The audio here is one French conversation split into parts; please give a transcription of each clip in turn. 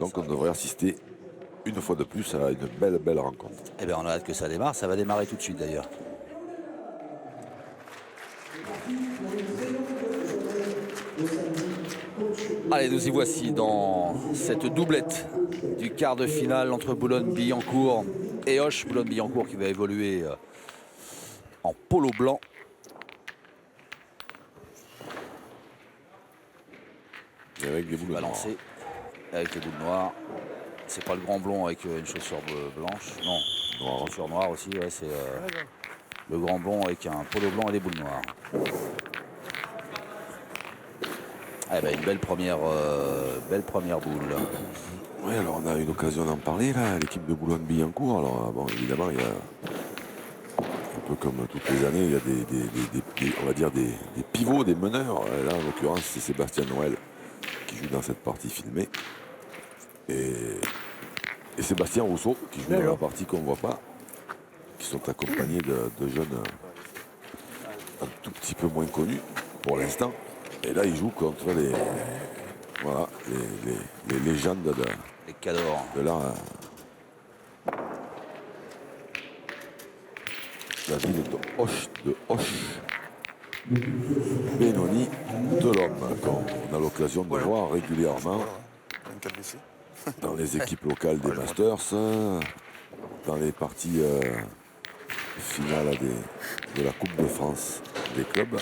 Donc on devrait assister une fois de plus à une belle rencontre. Eh bien, on a hâte que ça démarre. Ça va démarrer tout de suite d'ailleurs. Allez, nous y voici dans cette doublette du quart de finale entre Boulogne-Billancourt et Auch. Boulogne-Billancourt qui va évoluer en polo blanc. Et avec des boules noires. Avec les boules noires. C'est pas le grand blond avec une chaussure blanche. Non, Noir. chaussure noire aussi. Ouais, c'est le grand blond avec un polo blanc et des boules noires. Eh ben, une belle première boule. Oui, alors on a eu l'occasion d'en parler, là, l'équipe de Boulogne-Billancourt. Alors, bon, évidemment, il y a, un peu comme toutes les années, il y a on va dire des pivots, des meneurs. Là, en l'occurrence, c'est Sébastien Noël qui joue dans cette partie filmée. Et Sébastien Rousseau qui joue dans la partie qu'on ne voit pas, qui sont accompagnés de jeunes un tout petit peu moins connus pour l'instant. Et là, ils jouent contre les légendes Les cadors. de la ville de Auch. Benoni de l'Homme, qu'on a l'occasion de voir régulièrement dans les équipes locales des Masters, dans les parties finales de la Coupe de France des clubs.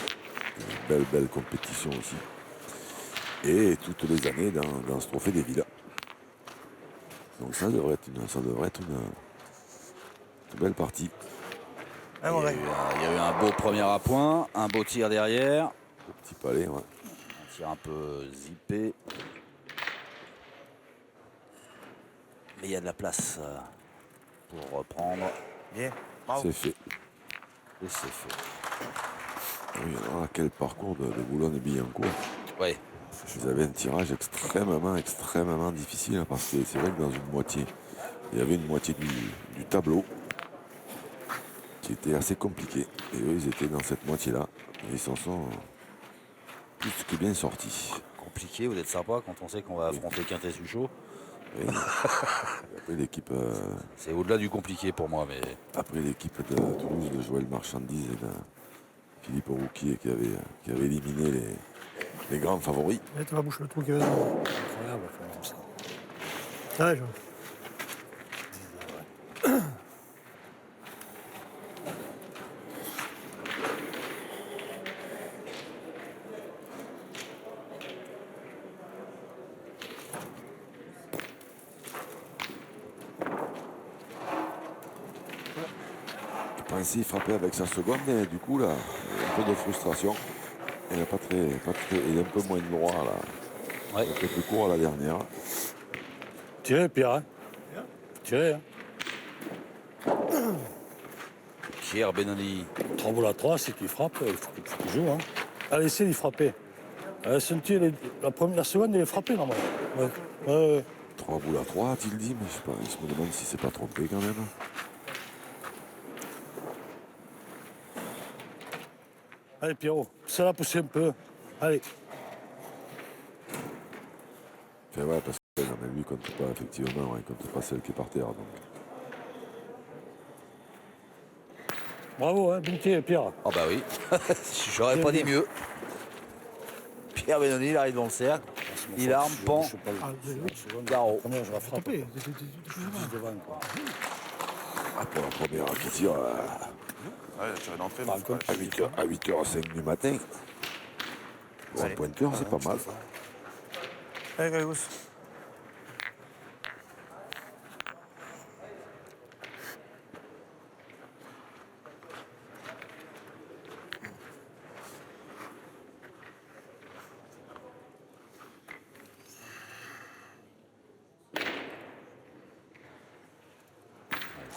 Une belle compétition aussi. Et toutes les années dans ce trophée des villas. Donc ça devrait être une belle partie. Il y a eu un beau premier appoint, un beau tir derrière. Au petit palais, ouais. Un tir un peu zippé. Mais il y a de la place pour reprendre. Bien. C'est fait. Et c'est fait. Oui, alors là, quel parcours de Boulogne-Billancourt. Ouais. Ils avaient un tirage extrêmement difficile, hein, parce que c'est vrai que dans une moitié, il y avait une moitié du tableau qui était assez compliqué. Et eux, ils étaient dans cette moitié-là. Et ils s'en sont plus que bien sortis. Compliqué, vous êtes sympa quand on sait qu'on va affronter Quintet-Suchot. Oui. Après l'équipe. C'est au-delà du compliqué pour moi, mais. Après l'équipe de Toulouse de Joël Marchandise et de Philippe Rouquier qui avait éliminé les grands favoris. Et tu vas boucher le trou qui va dedans. Incroyable, faire comme ça. Ouais, Il pensait frapper avec sa seconde, et du coup, là, un peu de frustration. Il est un peu moins droit, là. Ouais. Un peu plus court à la dernière. tirez, Pierre. Hein. Tirez. Hein. Pierre Benoni. 3 boules à 3, c'est qu'il frappe, il faut qu'il joue. Hein. Allez, essayez d'y frapper. La seconde, elle est frappée, normalement. Ouais. 3 boules à 3, a-t-il dit, mais je sais pas, il se me demande si c'est pas trompé quand même. Allez, Pierrot, ça l'a poussé un peu. Allez. Enfin, ouais, parce que non, mais lui, il compte pas, effectivement, il compte pas celle qui est par terre. Donc. Bravo, hein, bien tiré, Pierre. Oh bah oui, j'aurais pas dit mieux. Pierre Benoni, il arrive dans le cercle. Il arme, pan, carreau. Première, je la frappe. Tapé. Juste devant, quoi. Ah, pour la première qui tire Ouais, il a tiré d'entrée. à 8h05 du matin. Pour un pointeur, c'est pas mal. Allez, Gagos.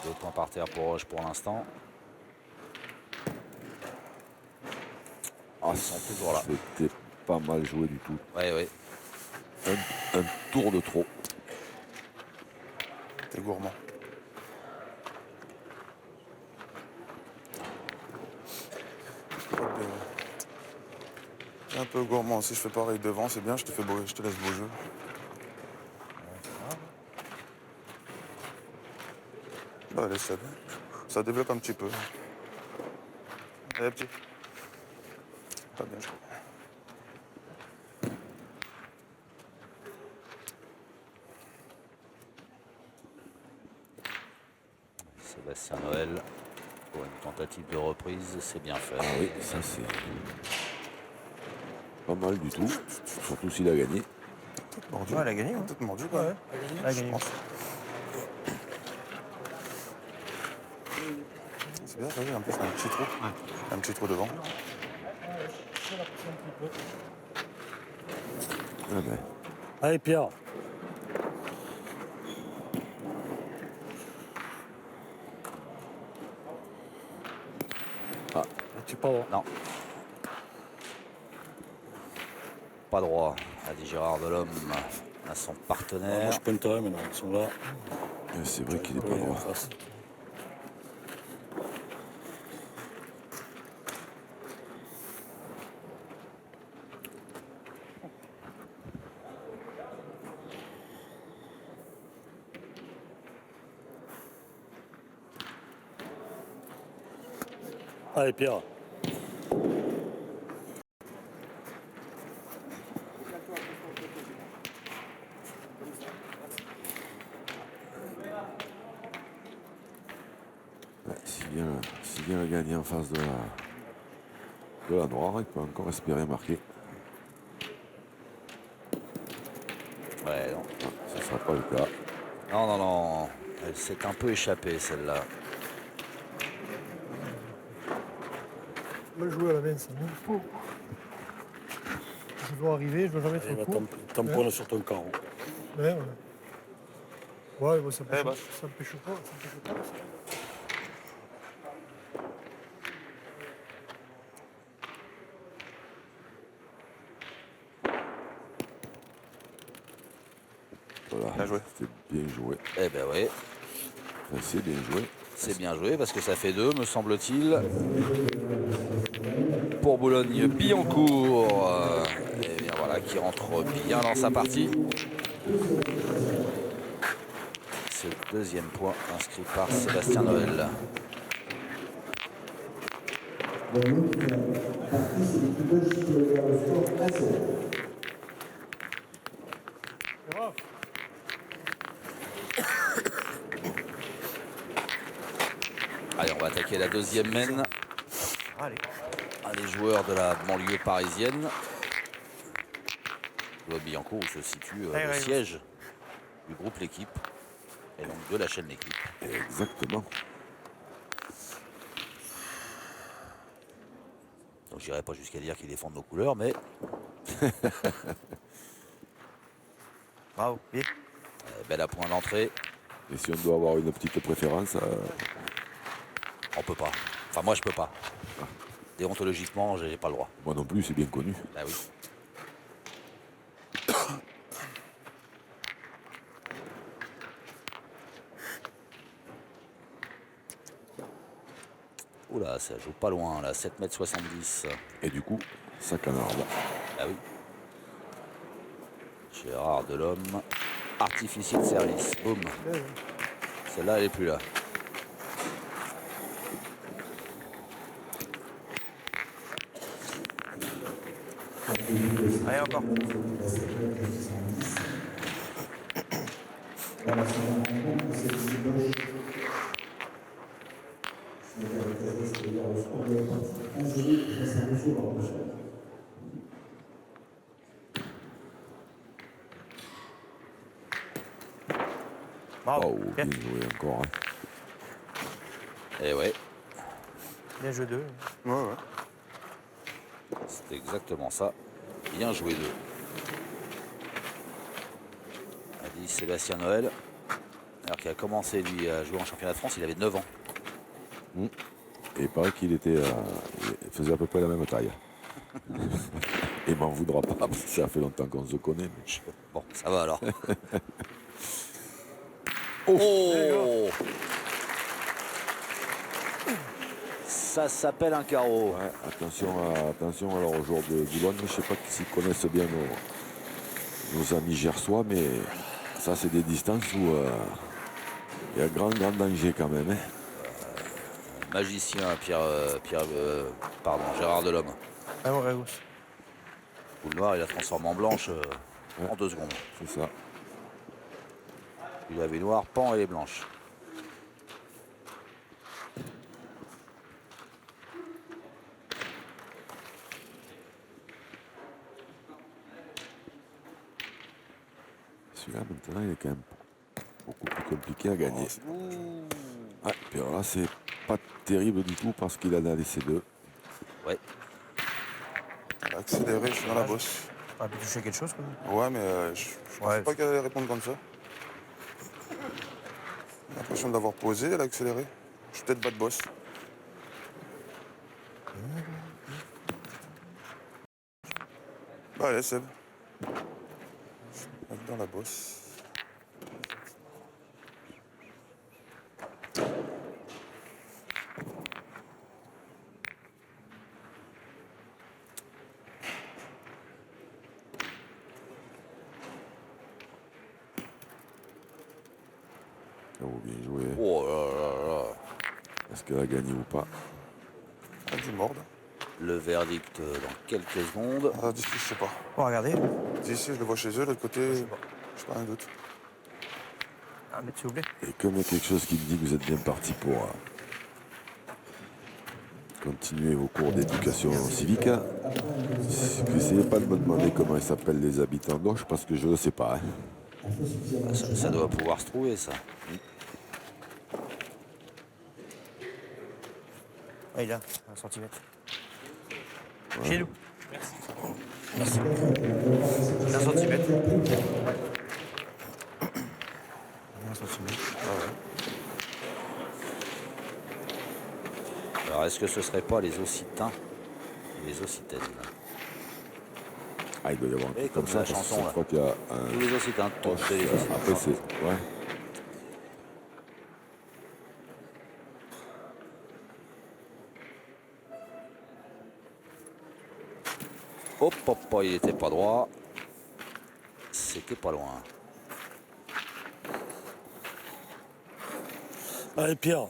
Deux points par terre pour Roche pour l'instant. Ah, Ils sont toujours là. c'était pas mal joué du tout. Ouais. Un tour de trop. T'es gourmand. T'es un peu gourmand. Si je fais pareil devant, c'est bien, je te laisse beau jeu. Allez, ça débloque un petit peu. Allez, petit. Pas bien joué. Sébastien Noël pour une tentative de reprise, c'est bien fait. Ah oui, ça c'est pas mal du tout. Surtout s'il a gagné. Mordu. Ouais, elle a gagné, hein. Toute mordue, quoi. Ouais, elle a Je gagné. pense. C'est bien, t'as vu, en plus, un petit trou. Un petit trou devant. Ah ben, Allez, Pierre. Tu pas droit. Non. Pas droit, a dit Gérard Delhomme à son Moi, partenaire. je pointerai maintenant. Ils sont là. c'est vrai qu'il est pas Ouais, en droit. face. Allez, Pierre. Ouais, s'il vient gagner en face de la noire, il peut encore espérer marquer. Ouais, non. Ah, ce ne sera pas le cas. Non, non, non. Elle s'est un peu échappée, celle-là. Mal joué à la main, ça. Je dois arriver, je dois jamais être Il va trop court. tamponner sur ton carreau. Ouais, ouais. Ouais, bon, ça Eh ben. me pêche pas. Ça me pêche pas. Voilà, Bien joué. c'était bien joué. Eh ben oui, Enfin, c'est bien joué. c'est bien joué parce que ça fait 2, me semble-t-il. Pour Boulogne-Billancourt. Et bien voilà, qui rentre bien dans sa partie. C'est le deuxième point inscrit par Sébastien Noël. Allez, on va attaquer la deuxième mène. Allez. Les joueurs de la banlieue parisienne. Boulogne-Billancourt où se situe le siège du groupe L'équipe et donc de la chaîne L'équipe. Exactement. Donc je n'irai pas jusqu'à dire qu'ils défendent nos couleurs, mais Bravo. Bien. bel à point d'entrée, Et si on doit avoir une petite préférence, on peut pas. Enfin moi je peux pas. Déontologiquement, j'ai pas le droit. moi non plus, c'est bien connu. Bah oui. Oula, ça joue pas loin là, 7,70 m. Et du coup, ça canarde. Ah oui. Gérard Delhomme, artificier de service. Boum. Celle-là, elle est plus là. Allez, encore. Bravo. Oh, bien joué encore. Hein. Et ouais, Bien joué 2. Ouais, ouais. c'est exactement ça. Bien joué 2. A dit Sébastien Noël. Alors qu'il a commencé lui à jouer en championnat de France, il avait 9 ans. Et il paraît qu'il était, il faisait à peu près la même taille. Et m'en voudra pas, parce que ça fait longtemps qu'on se connaît. Mais... Bon, ça va alors. Oh, ça s'appelle un carreau. Ouais, attention alors aux joueurs de Boulogne. Je ne sais pas s'ils connaissent bien nos amis gersois, mais ça c'est des distances où Il y a grand danger quand même. Hein. Magicien, Gérard Delhomme. Ah ouais, à gauche. Boule noire, il la transforme en blanche en 2 secondes. C'est ça. Il avait noir, pan et les blanches. Celui-là, maintenant, il est quand même beaucoup plus compliqué à gagner. Ouais, puis alors là, c'est pas terrible du tout parce qu'il en a laissé 2. Ouais. Elle a accéléré, je suis dans la bosse. On a pu toucher quelque chose, quoi. Ouais, mais je pensais pas qu'elle allait répondre comme ça. J'ai l'impression de l'avoir posé, elle a accéléré. Je suis peut-être bas de bosse. Bah allez, Seb. Je vais dans la bosse. Oh, bien joué. Oh là là là. Est-ce qu'elle a gagné ou pas? Elle dit morde. Le verdict dans quelques secondes. Ah, d'ici, je sais pas. Bon, regardez. D'ici, je le vois chez eux, de l'autre côté, je sais pas, un doute. Ah, mais s'il vous plaît. Et comme il y a quelque chose qui me dit que vous êtes bien parti pour continuer vos cours d'éducation civique, n'essayez pas de me demander comment ils s'appellent les habitants d'Auch parce que je ne sais pas. Hein. Ça doit pouvoir se trouver, ça. Ah, il a 1 centimètre. Chez nous. Merci. 1 centimètre. 1 centimètre. Alors, est-ce que ce ne serait pas les Occitans et les Occitaines? Ah, il doit y avoir un Et truc comme comme ça, la parce que chanson, chaque là. fois qu'il y a Tous un... les Occitans, tous les Occitans. Après, c'est... Ouais. Hop, hop, hop, il était pas droit. C'était pas loin. Allez, Pierre.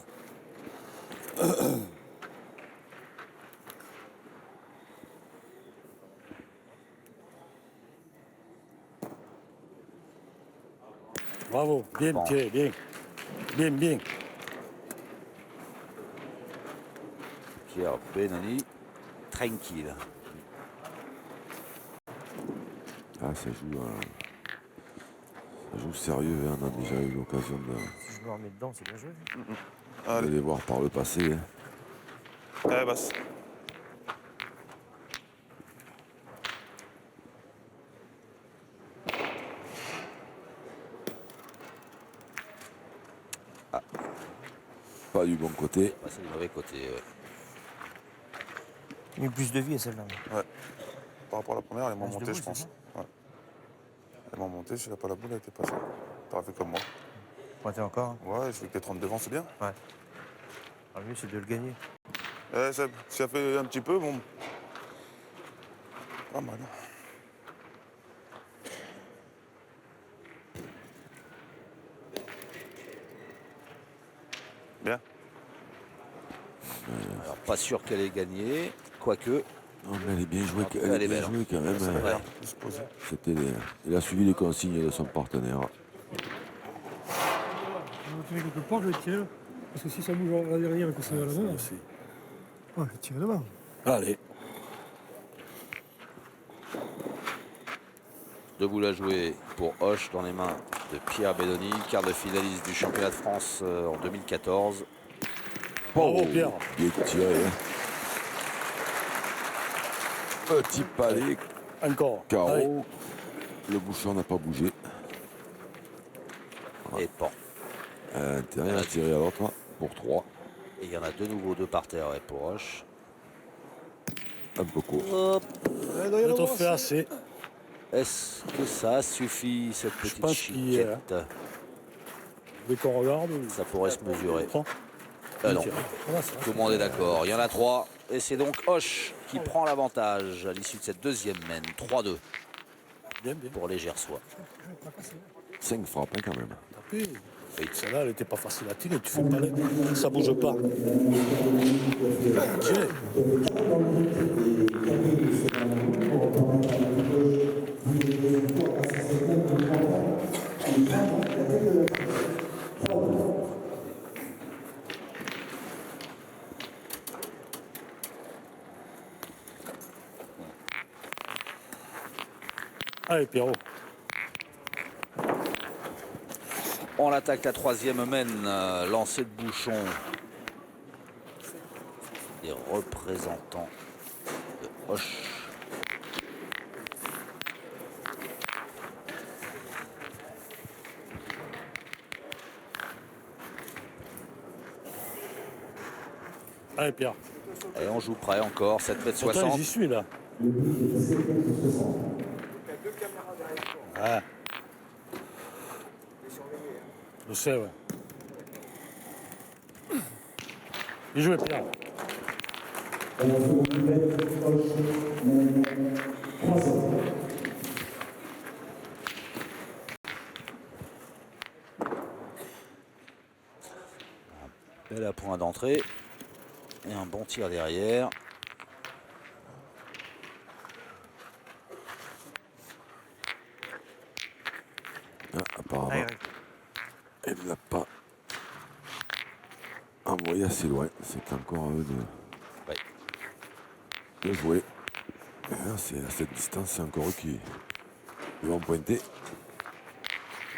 Bravo, bien Bon. tiré, bien. Bien, bien. Pierre Benoni, tranquille. Ah, ça joue sérieux, hein. On a déjà eu l'occasion Si je me remets dedans, c'est bien joué. de Allez, les voir par le passé. Hein. allez, basse. Pas du bon côté. Passer du mauvais côté. Il y a eu plus de vie à celle-là. Ouais. Par rapport à la première, elle est moins Reste montée, debout, je pense. c'est Ouais. Elle est moins montée, si elle n'a pas la boule, elle était passée. T'aurais fait comme moi. Pointez encore. Hein. Ouais, je veux que t'es 30 devant, c'est bien. Ouais. Le mieux, c'est de le gagner. Eh, Seb, si ça fait un petit peu, bon. Pas mal. Bien. Alors, pas sûr qu'elle ait gagné, quoique. Non, mais elle est bien jouée, Elle est belle, jouée quand même. Ça hein. va bien se poser. Il a suivi les consignes de son partenaire. Je vais tirer quelque part, je vais tirer. Parce que si ça bouge à derrière et que c'est à la main, Aussi. je vais tirer devant. Allez. Deux boules à jouer pour Hoche dans les mains de Pierre Benoni, quart de finaliste du championnat de France en 2014. Bravo, Pierre. Bien tiré. Hein. Petit palais, Encore. Allez. carreau. Le bouchon n'a pas bougé. Et bon. À l'intérieur, tiré à l'autre pour 3. Et il y en a de nouveau deux par terre pour Hoche. Un peu court. Le trophée assez. Est-ce que ça suffit, cette Je petite pense qu'il y a- chiquette? Dès qu'on regarde. Ça pourrait se mesurer. Prends. Non, Voilà, ça. tout le monde est d'accord. Il y en a 3. Et c'est donc Hoche qui prend l'avantage à l'issue de cette deuxième mène. 3-2 Bien, bien. pour les Gersois. 5 frappes hein, quand même. Tapez. Oui. Celle-là, elle n'était pas facile à tirer. Tu fais pas ça bouge pas. Tirer. Allez, Pierrot. On attaque la troisième mène, lancé de Bouchon. Les représentants de Hoche. Allez, Pierre. Et on joue près encore, 7 mètres Attends, 60. j'y suis, là. Ouais. Je sais, ouais. Il jouait Pierre. Bel appoint d'entrée. Et un bon tir derrière. Ah, apparemment, Ah, Eric. elle ne l'a pas envoyé assez loin. C'est encore à eux Ouais. de jouer. Et là, à cette distance, c'est encore eux qui vont pointer.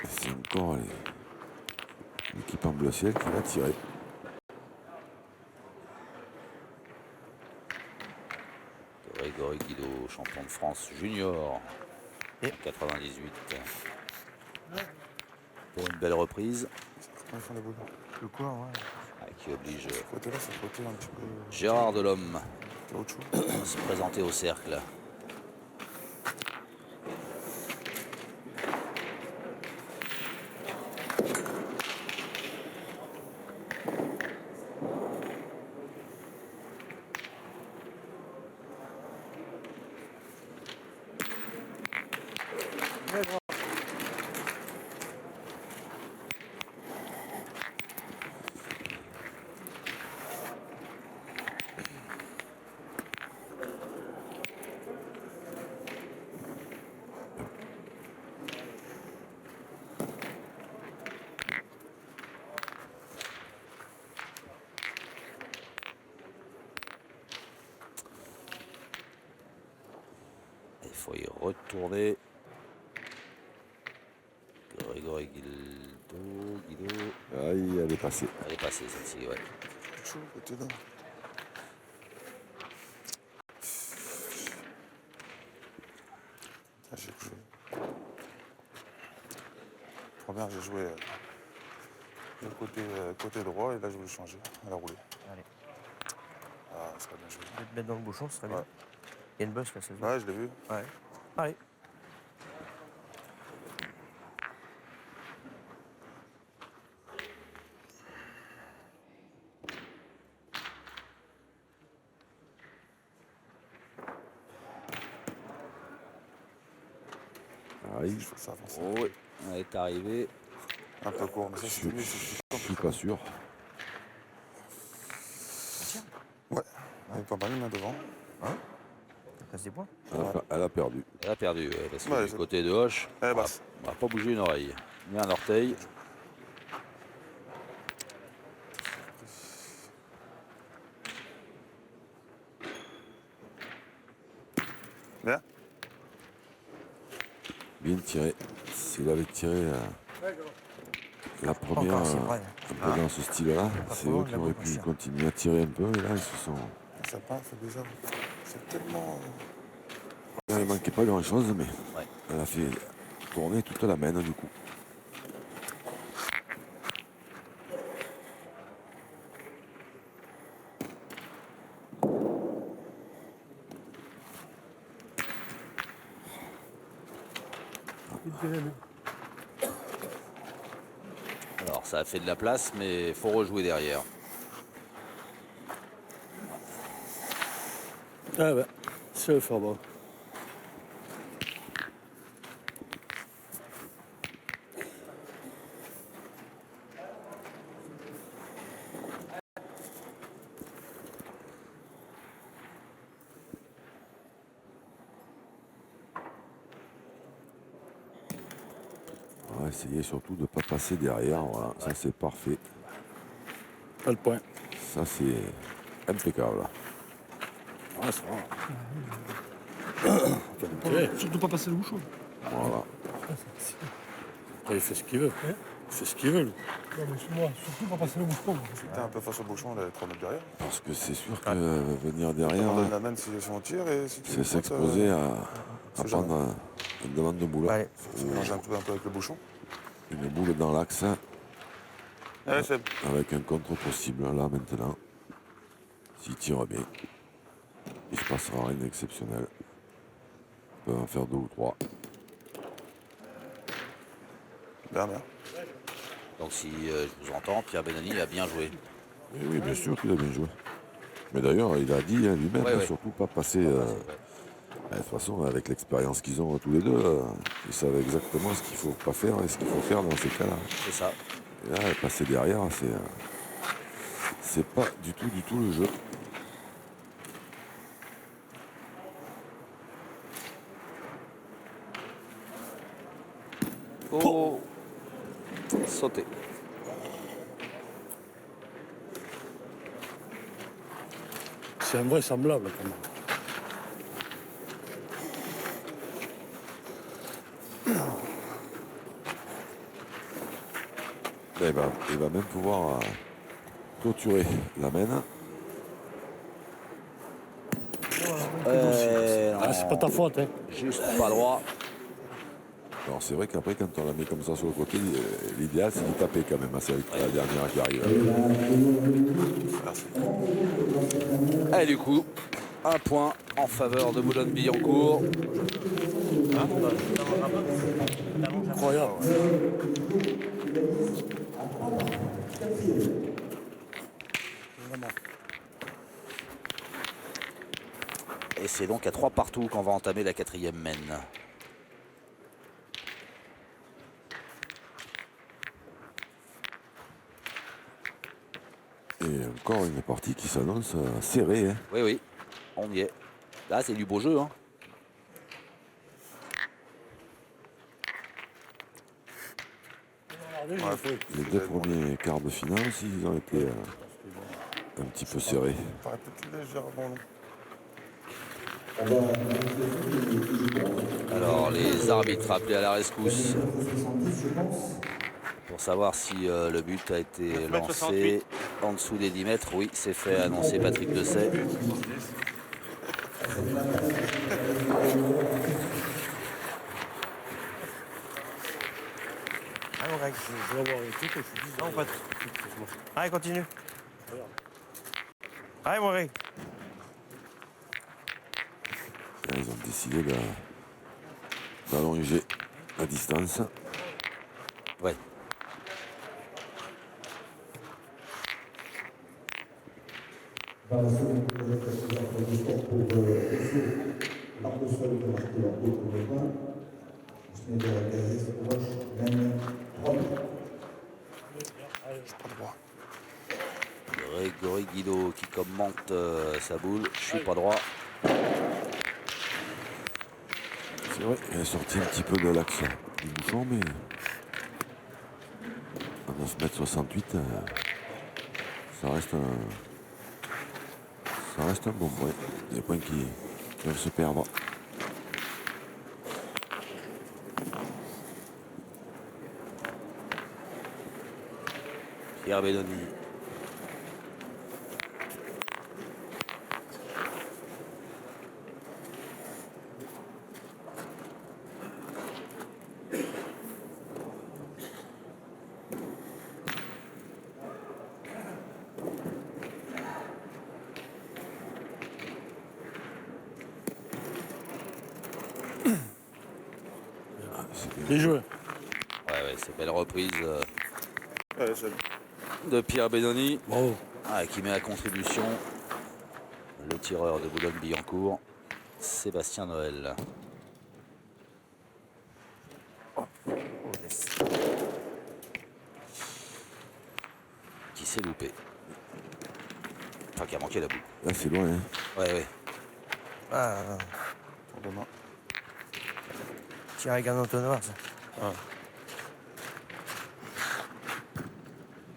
Et c'est encore l'équipe en bleu ciel qui va tirer. Grégory Guido, champion de France junior. Et 98. Pour une belle reprise Quand ils font les boules. le cours, ouais. qui oblige Ce côté-là, c'est le côté un petit peu Gérard Delhomme caoutchouc. à se présenter au cercle. Il faut y retourner. Grégory Guido. Aïe, elle est passée. Elle est passée celle-ci, ouais. Caoutchouc, côté-là. Ah, j'ai joué. Première, j'ai joué le côté droit et là, je voulais changer. Elle a roulé. Allez. Ah, ça va bien joué. Je vais te mettre dans le bouchon, ce serait bien. Ouais. Il y a une bosse là, ça se voit. Ouais, je l'ai vu. Ouais. Allez. Aïe, Je fais ça avance. Oh, oui. Elle est arrivée. Un peu court, mais ça, je c'est mieux. je suis pas sûr. Ouais, elle est pas mal, une main devant. Ça casse des points. Elle a perdu. Elle a perdu, ouais, parce que Ouais, du c'est- côté de Hoche, Elle est on va- basse. on va pas bouger une oreille, ni un orteil. Bien. Bien tiré. S'il avait tiré la première Encore, c'est vrai. un peu dans ce style-là, c'est trop eux loin, qui la auraient bombe, pu cher. continuer à tirer un peu. Et là, ils se sont. Ça part, fait bizarre. C'est tellement. Là, il manquait pas grand-chose, mais Ouais. elle a fait tourner toute la main du coup. Alors ça a fait de la place, mais il faut rejouer derrière. Ah ben, c'est le faire bon. Essayez surtout de ne pas passer derrière. Voilà, ça c'est parfait. Pas le point. Ça c'est impeccable. Ah, ça va. Surtout pas passer le bouchon. Voilà. Après, il fait ce qu'il veut. Il fait ce qu'il veut, lui. Non, mais moi, surtout pas passer le bouchon. T'es un peu face au bouchon, là, 3 mètres derrière. Parce que c'est sûr que venir On derrière, donne la main si on tire et si tu c'est s'exposer à c'est prendre une demande de boulot. Allez. mélanger un peu avec le bouchon. Une boule dans l'axe Allez, Seb. avec un contre possible. Là maintenant, s'il tire bien, il se passera rien d'exceptionnel. On peut en faire 2 ou 3. Bien, bien. Donc si je vous entends, Pierre Benoni a bien joué. Oui, bien sûr qu'il a bien joué. Mais d'ailleurs, il a dit lui-même, Ouais. surtout pas passer. De toute façon, avec l'expérience qu'ils ont tous les deux, ils savent exactement ce qu'il faut pas faire et ce qu'il faut faire dans ces cas-là. C'est ça. Et là, passer derrière, c'est pas du tout le jeu. Oh, sauter. C'est invraisemblable, quand même. Là, il va même pouvoir clôturer la main. Ah, c'est pas ta faute, hein. Juste pas droit. Alors c'est vrai qu'après, quand on la met comme ça sur le côté, l'idéal c'est de taper quand même. C'est la dernière qui arrive. Et du coup, un point en faveur de Boulogne-Billancourt. Incroyable. Et c'est donc à 3 partout qu'on va entamer la 4e mène. Et encore une partie qui s'annonce serrée. Hein. Oui, oui, on y est. Là, c'est du beau jeu. Hein. Les 2 premiers quarts de finale aussi, ils ont été un petit peu serrés. Paraît peut-être légèrement long. Alors, les arbitres appelés à la rescousse pour savoir si le but a été lancé en dessous des 10 mètres. Oui, c'est fait, annoncer Patrick Dessay. Allez, mon Greg. Je vais avoir un truc, je suis dit, Non, pas trop. Allez, continue. Allez, mon Greg. Là, ils ont décidé d'allonger la distance. Ouais. Dans la seconde période, la préparation pour l'Arc-de-Sol de marquer leur but pour le point. Ousmane de la Gazette Roche mène 3 buts. Grégory Guido qui commente sa boule. Je suis pas droit. C'est vrai, il est sorti un petit peu de l'axe du bouchon, mais à 9,68 m, ça reste un bon point. Des points qui peuvent se perdre. Pierre Benoni. Bien joué. Ouais, c'est belle reprise Allez, Seb. de Pierre Benoni. Bravo. Qui met à contribution le tireur de Boulogne-Billancourt, Sébastien Noël. Qui s'est loupé. Enfin, qui a manqué la boule. Là, c'est loin. Hein. Ouais. Ah, Tour de main. Thierry Gardon-Tonnoir, ça.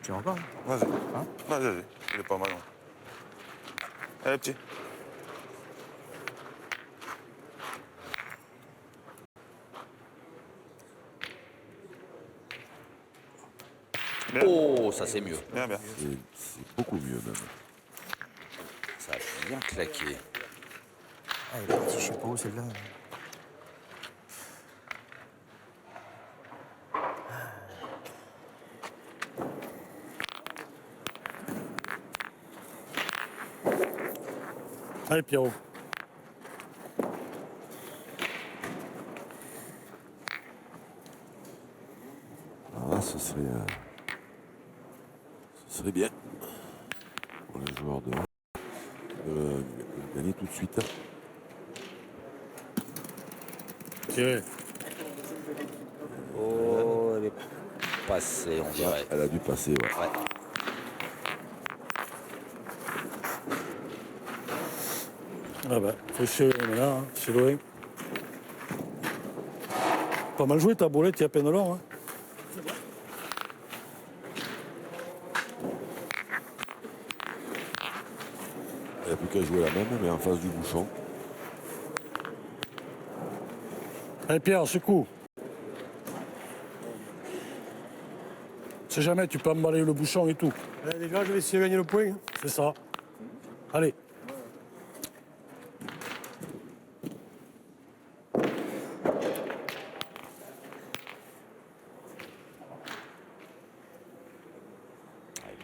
Tu veux encore? Vas-y. Vas-y, vas-y. Il est pas mal. Ouais. Allez, petit. Bien. Oh, ça c'est mieux. Bien, bien. C'est beaucoup mieux même. Ça a bien claqué. Ah, il est parti, je sais pas où, celle-là. Allez, Pierrot. Ah, ce serait bien pour les joueurs de gagner tout de suite. Tirez. Oh, elle est passée, on dirait. Elle a dû passer, ouais. Ouais. Ah ben, faut tirer maintenant, hein. C'est loin. Pas mal joué ta boulette, il y a à peine long. Hein. Il n'y a plus qu'à jouer la même, mais en face du bouchon. Allez Pierre, secoue. C'est jamais, tu peux emballer le bouchon et tout. Déjà, je vais essayer de gagner le point. Hein. C'est ça. Allez.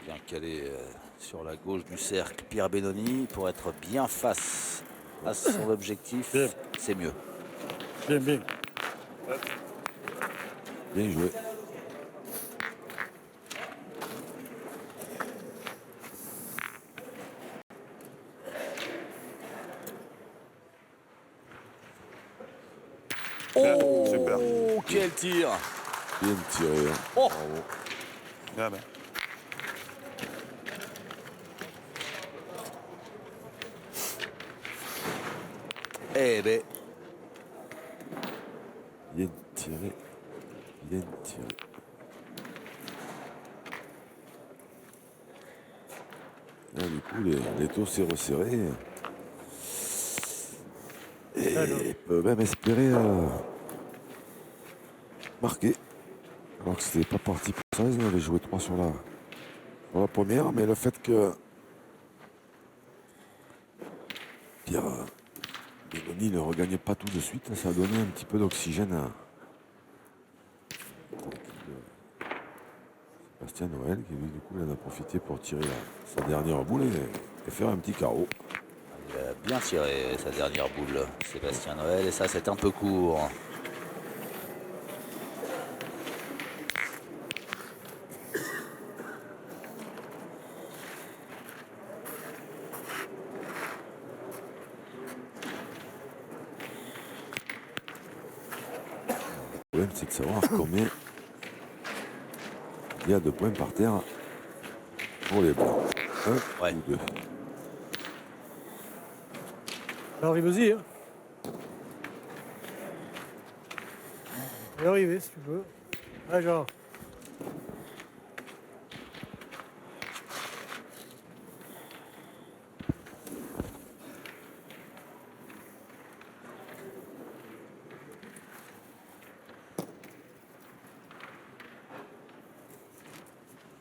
Bien calé sur la gauche du cercle, Pierre Benoni, pour être bien face à son objectif. Bien. C'est mieux. Bien, bien. Bien joué. Oh, super. quel tir! Bien tiré. Hein. Oh. Bravo. Bien, bien. Eh ben, Bien tiré. Bien tiré. Là, du coup, les taux s'est resserré. Et ils peuvent même espérer marquer. Alors que c'était pas parti pour ça, ils en avaient joué 3 sur la première, mais le fait que Pierre Benoni ne regagnait pas tout de suite, ça a donné un petit peu d'oxygène à l'équipe de Sébastien Noël, qui lui du coup il en a profité pour tirer sa dernière boule et faire un petit carreau. il a bien tiré sa dernière boule, Sébastien Noël, et ça c'est un peu court. Le problème, c'est de savoir combien il y a de points par terre pour les blancs. Un Ouais. ou deux. Alors, vas-y. Hein. On va y arriver si tu veux. Ah, genre.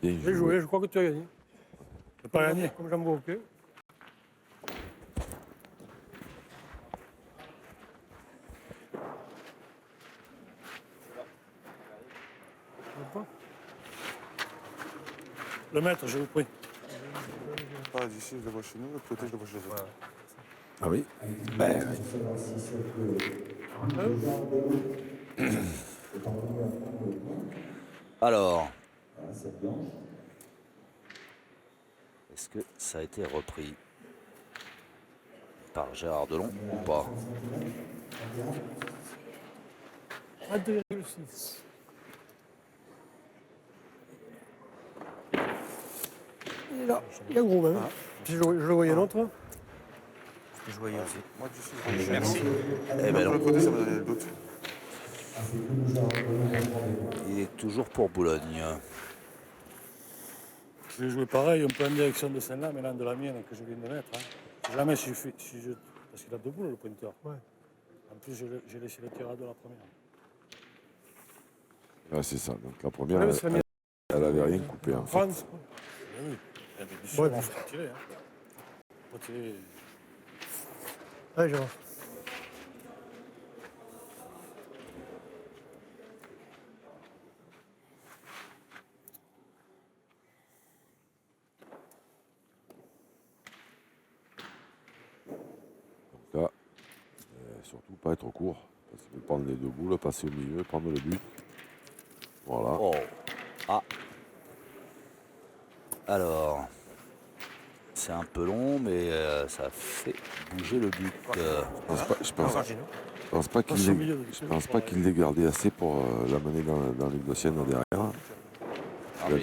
Bien J'ai joué, je crois que tu as gagné. C'est pas gagné. Comme j'en vois, ok. Le maître, je vous prie. Pas d'ici, je le vois chez nous, de l'autre côté, je le vois chez eux. Ah oui. Il faut savoir si c'est que le genre de l'eau est parvenu à prendre le point. Alors, Voilà, cette blanche. est-ce que ça a été repris par Gérard Delon ou pas? 1,6. Il est là, il est gros même. Puis je le voyais l'autre. Je voyais aussi. Moi, d'ici, merci. Eh ben De non, l'autre côté, ça me donnait le doute. il est toujours pour Boulogne. Je vais jouer pareil, un peu en direction de celle-là, mais là de la mienne que je viens de mettre. Hein. Si jamais si je... Parce qu'il a deux boules le pointeur. Ouais. En plus, j'ai laissé le tirade de la première. Ouais, c'est ça. Donc la première, Ouais, mais c'est la mienne. elle avait rien coupé en fait. France. Oui. Il y a des Ouais, sûr, puis- on faut tirer. Hein. Faut tirer. Ouais, je vois. Donc là, surtout pas être court. Parce qu'il faut prendre les deux boules, passer au milieu, prendre le but. Voilà. Oh. Ah. Alors. C'est un peu long, mais ça fait bouger le but. Je pense pas Passe au qu'il milieu, je pense pas qu'il l'ait gardé assez pour l'amener dans les dossiers derrière. Ah, Il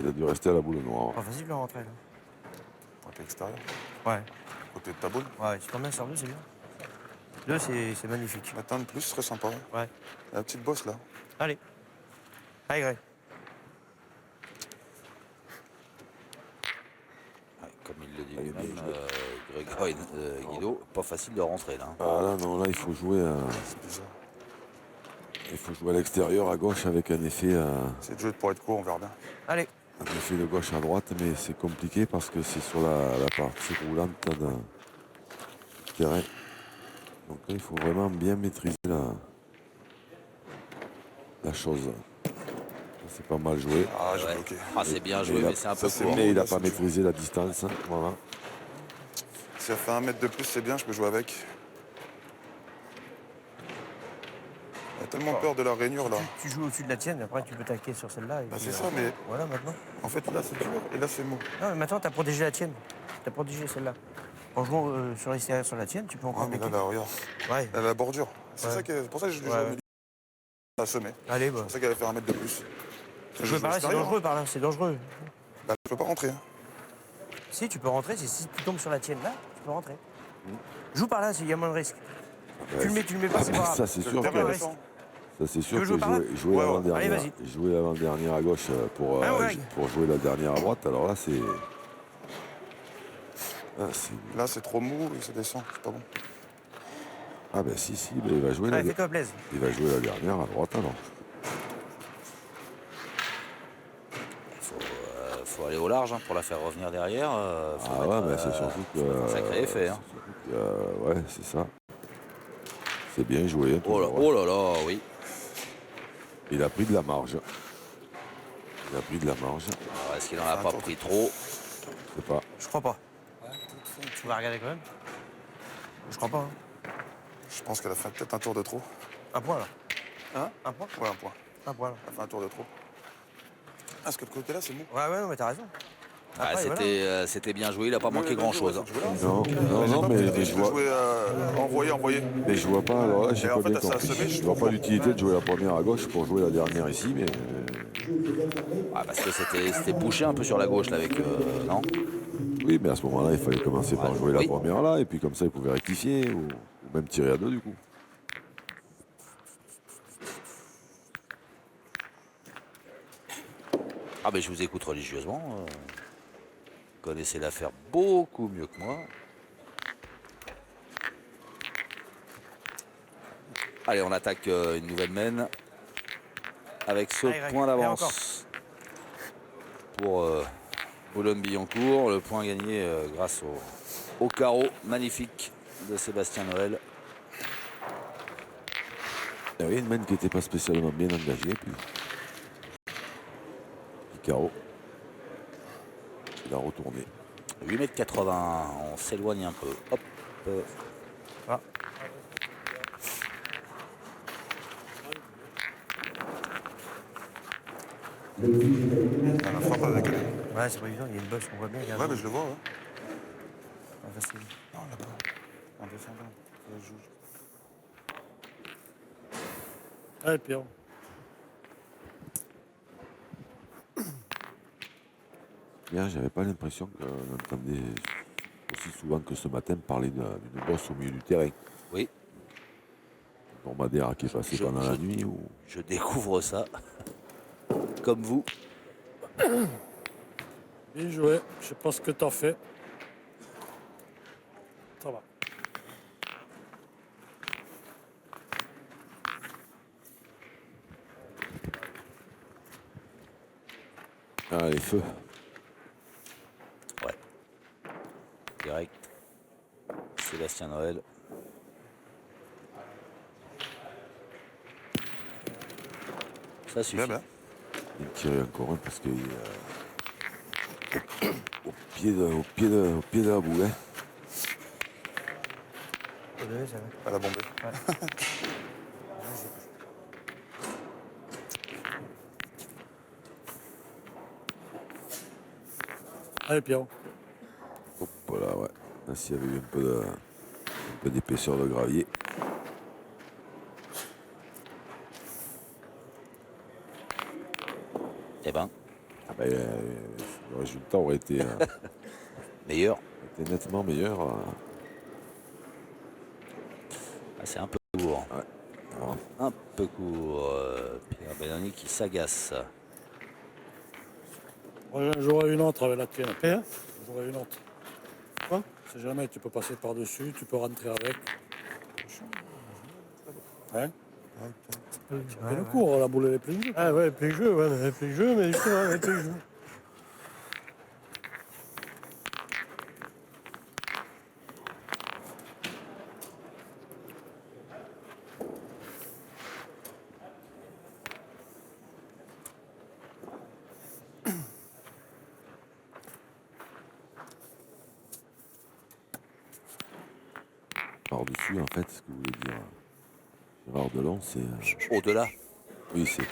a dû rester à la boule noire. Pas facile de rentrer là. Côté extérieur. Ouais. Côté de ta boule. Ouais, tu t'en mets sur deux, c'est bien. Deux, c'est magnifique. Attends, plus, ce serait sympa. Ouais. La petite bosse là. Allez. Allez, Greg. Ouais, comme il le dit lui-même, Grégory Guido, pas facile de rentrer là. Ah là non, là il faut jouer C'est bizarre. à l'extérieur à gauche avec un effet C'est de jouer pour être court, on verra bien. Allez. de gauche à droite, mais c'est compliqué parce que c'est sur la partie roulante du terrain. Donc là il faut vraiment bien maîtriser la chose. C'est pas mal joué. Ah, j'ai Ouais. bloqué. Ah, c'est bien joué, mais c'est un peu ça, c'est court. bon. Mais il n'a là, pas c'est maîtrisé la distance. Voilà. Si elle fait 1 mètre de plus, c'est bien, je peux jouer avec. Il a tellement peur de la rainure là. Tu joues au-dessus de la tienne, après tu peux taquer sur celle-là. Bah, c'est ça, mais Voilà, maintenant. en fait là c'est dur et là c'est mou. Non, mais maintenant, t'as protégé la tienne. T'as protégé celle-là. En jouant sur l'extérieur sur la tienne, tu peux encore Ah, mais là, taquer. là, regarde. Ouais. Elle a la bordure. C'est Ouais. ça c'est pour ça que je lui joue Ouais, au ouais. milieu. À semer. Allez, C'est bah. pour ça qu'elle va faire 1 mètre de plus. Tu peux par là, c'est dangereux par là, c'est dangereux. Bah, je peux pas rentrer. Hein. Si, tu peux rentrer, c'est si tu tombes sur la tienne là, tu peux rentrer. Joue par là, s'il y a moins de risque. Tu le mets pas, c'est pas grave. Ça c'est sûr Le que, terrain ouais. descend. ça, c'est sûr veux que jouer par là jouer Ouais, ouais. l'avant-dernière, Allez, jouer l'avant-dernière à gauche ouais. pour jouer la dernière à droite, alors là c'est. Là c'est trop mou et ça descend, c'est pas bon. Ah ben si, ben, il va jouer Allez, fais-toi plaisir. la dernière à droite alors. Faut aller au large hein, pour la faire revenir derrière. Faut Ah mettre, ouais, mais c'est surtout que. un sacré effet. Hein. c'est surtout que, ouais, c'est ça. C'est bien joué. Oh là, toujours, oh là là, oui. Il a pris de la marge. Alors, est-ce qu'il en a pas pris trop? Je sais pas. Je crois pas. Tu vas regarder quand même. Je crois pas. Hein. Je pense qu'elle a fait peut-être un tour de trop. Un point là. Hein? Un point. Ouais, un point. Un point là. Elle a fait un tour de trop. Ah, parce que de côté là c'est mou. Ouais, non, mais t'as raison. Ah, Après, voilà. c'était bien joué, il n'a pas manqué grand-chose. Hein. Non, mais je vois. Jouer envoyer. Mais je vois pas, alors là, j'ai Et pas en fait, bien elle s'est compris. assommée, Je vois pas l'utilité de jouer la première à gauche pour jouer la dernière ici, mais. Ah, parce que c'était bouché un peu sur la gauche là avec. Non? Oui, mais à ce moment-là, il fallait commencer par jouer la Oui. première là, et puis comme ça, il pouvait rectifier, ou même tirer à deux du coup. Ah, ben je vous écoute religieusement. Vous connaissez l'affaire beaucoup mieux que moi. Allez, on attaque une nouvelle mène avec ce Allez, Greg, point et d'avance pour Boulogne-Billancourt. Le point gagné grâce au carreau magnifique de Sébastien Noël. Il y avait une mène qui n'était pas spécialement bien engagée, puis. Petit carreau. Il a retourné. 8,80 m, on s'éloigne un peu. Hop. Ah. La frappe avec elle. Ouais, c'est pas évident, il y a une bosse, on voit bien. Regarde. Ouais, mais je le vois, ouais. Ah, facile. Non, là-bas. En descendant. Elle joue. Allez, Pierre. Bien, j'avais pas l'impression qu'on entendait aussi souvent que ce matin parler d'une bosse au milieu du terrain. Oui, Dromadaire qui est passé pendant la nuit ou. je découvre ça. Comme vous. Bien joué. Je sais pas ce que t'as fait. Ça va. Allez, feu. Ouais. Direct. Sébastien Noël. Ça suffit. Bien, bien. Il tirait encore un parce qu'il est au pied de la boule. Hein. Faut donner, ça va. Elle a bombé. Allez, Pierrot. Hop là, ouais. Là, s'il y avait eu un peu d'épaisseur de gravier. Eh ben, Ah ben, le résultat aurait été, meilleur. été nettement meilleur. Ah, c'est un peu court. Alors, Un peu court. Pierre Belloni qui s'agace. Moi, j'en jouerai une autre avec la tienne. Hein? J'en jouerai une autre. Quoi? Si jamais tu peux passer par-dessus, tu peux rentrer avec. Hein? C'est le cours, la boule elle est pleine de jeu. Ah ouais, plus jeu, ouais, plus jeu, mais justement, ouais, plus jeu. par-dessus, en fait, ce que voulait dire Gérard Delon, c'est. Au-delà. Oui, c'est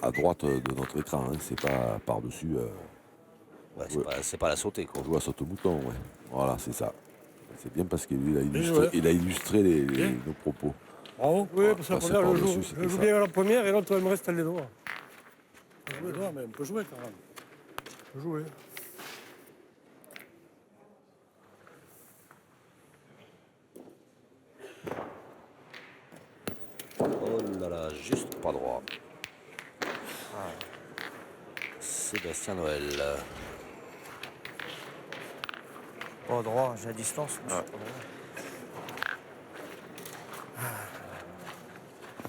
à droite de notre écran, hein, c'est pas par-dessus. Ouais, c'est pas la sauter, quoi. On joue à saute-mouton, ouais. Voilà, c'est ça. C'est bien parce qu'il a joué. illustré Bien. nos propos. Bravo. Oui, parce que la passer première, je par-dessus, joue, c'était je joue ça. bien à la première et l'autre, elle me reste les doigts. Ouais, mais on peut jouer quand même. Je joue, oui. Oh là là, juste pas droit. Sébastien Noël. Pas droit, j'ai la distance. mais Ouais. c'est pas droit.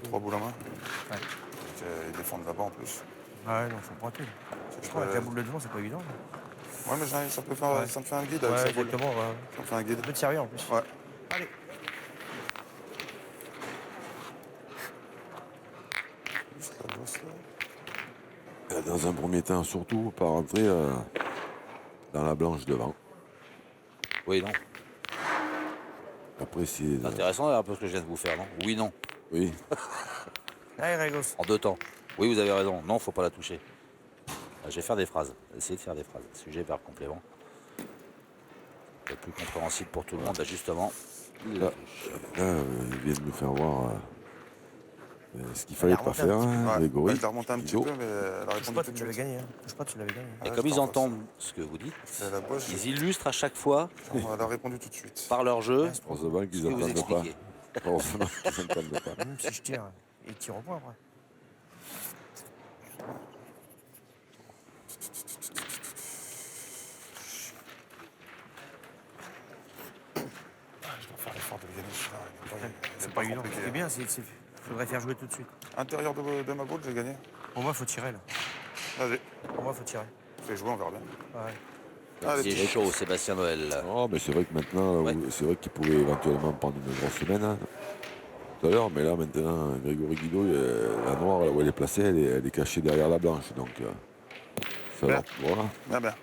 3 boules en main. Ouais. Ils défendent là-bas en plus. Ah ouais, non, faut pointer. Je crois avec la boule de devant, c'est pas évident. Ouais, mais ça peut faire, Ouais. ça me fait un guide avec Ouais, sa boule. exactement. Ouais. Ça me fait un guide. Un peu de sérieux en plus. Ouais. Allez. Juste la bosse, là. Dans un premier temps, surtout, pas rentrer dans la blanche devant. Oui, non. Après, c'est. C'est intéressant un peu ce que je viens de vous faire, non? Oui, non. Oui, Allez, Régos. En 2 temps. Oui, vous avez raison. Non, faut pas la toucher. Je vais faire des phrases. Essayer de faire des phrases. Sujet, verbe, complément. Le plus compréhensible pour tout le monde, justement. Il la Ah. touche. là, ils viennent nous faire voir ce qu'il fallait pas remonté un faire, petit hein, Ouais, Grégory. je l'ai remonté un petit Iso. peu, mais elle a Touche répondu pas, tout de tu l'avais suite. gagné. Hein. Touche pas, tu l'avais gagné. Et Ouais, comme je ils t'en passe. entendent ce que vous dites, C'est la bosse, ils illustrent à chaque fois, elle a répondu tout de suite. par leur jeu, Heureusement ce qu'ils que vous n'entendent pas. expliquez. Heureusement qu'ils n'entendent pas. Même si je tire, il tire au point après. Je dois faire l'effort de le gagner, celui-là. C'est pas évident. compliqué. C'est bien, faudrait faire jouer tout de suite. Intérieur de ma boule, j'ai gagné. Pour moi, faut tirer là. Vas-y, Pour moi, faut tirer. fais jouer, on verra bien. Ouais. Allez, Il est chaud, Sébastien Noël. Non, mais c'est vrai que maintenant, Ouais. c'est vrai qu'il pouvait éventuellement prendre une grosse semaine hein, tout à l'heure, mais là maintenant, Grégory Guido, la noire, là où elle est placée, elle est cachée derrière la blanche. Donc, voilà, bien, bien.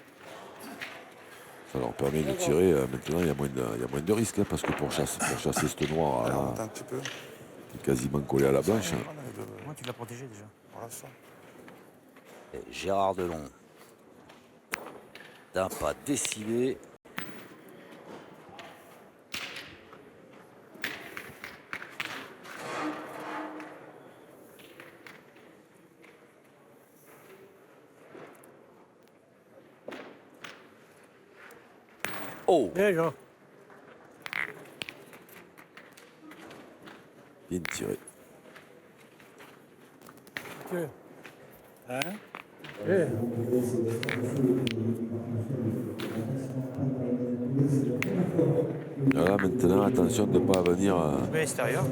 ça leur permet de tirer. Maintenant, il y a moins de risques, hein, parce que pour chasser cette noire, Elle là, remonte un petit peu. qui est quasiment collée à la blanche. Hein. Voilà, les deux. Moi, tu l'as protégé déjà. Voilà ça. Et Gérard Delon, d'un pas décidé. Oh, Bien, Jean. Bien tiré. Ok. Hein? Eh, Voilà, maintenant, attention de ne pas venir Mais l'extérieur.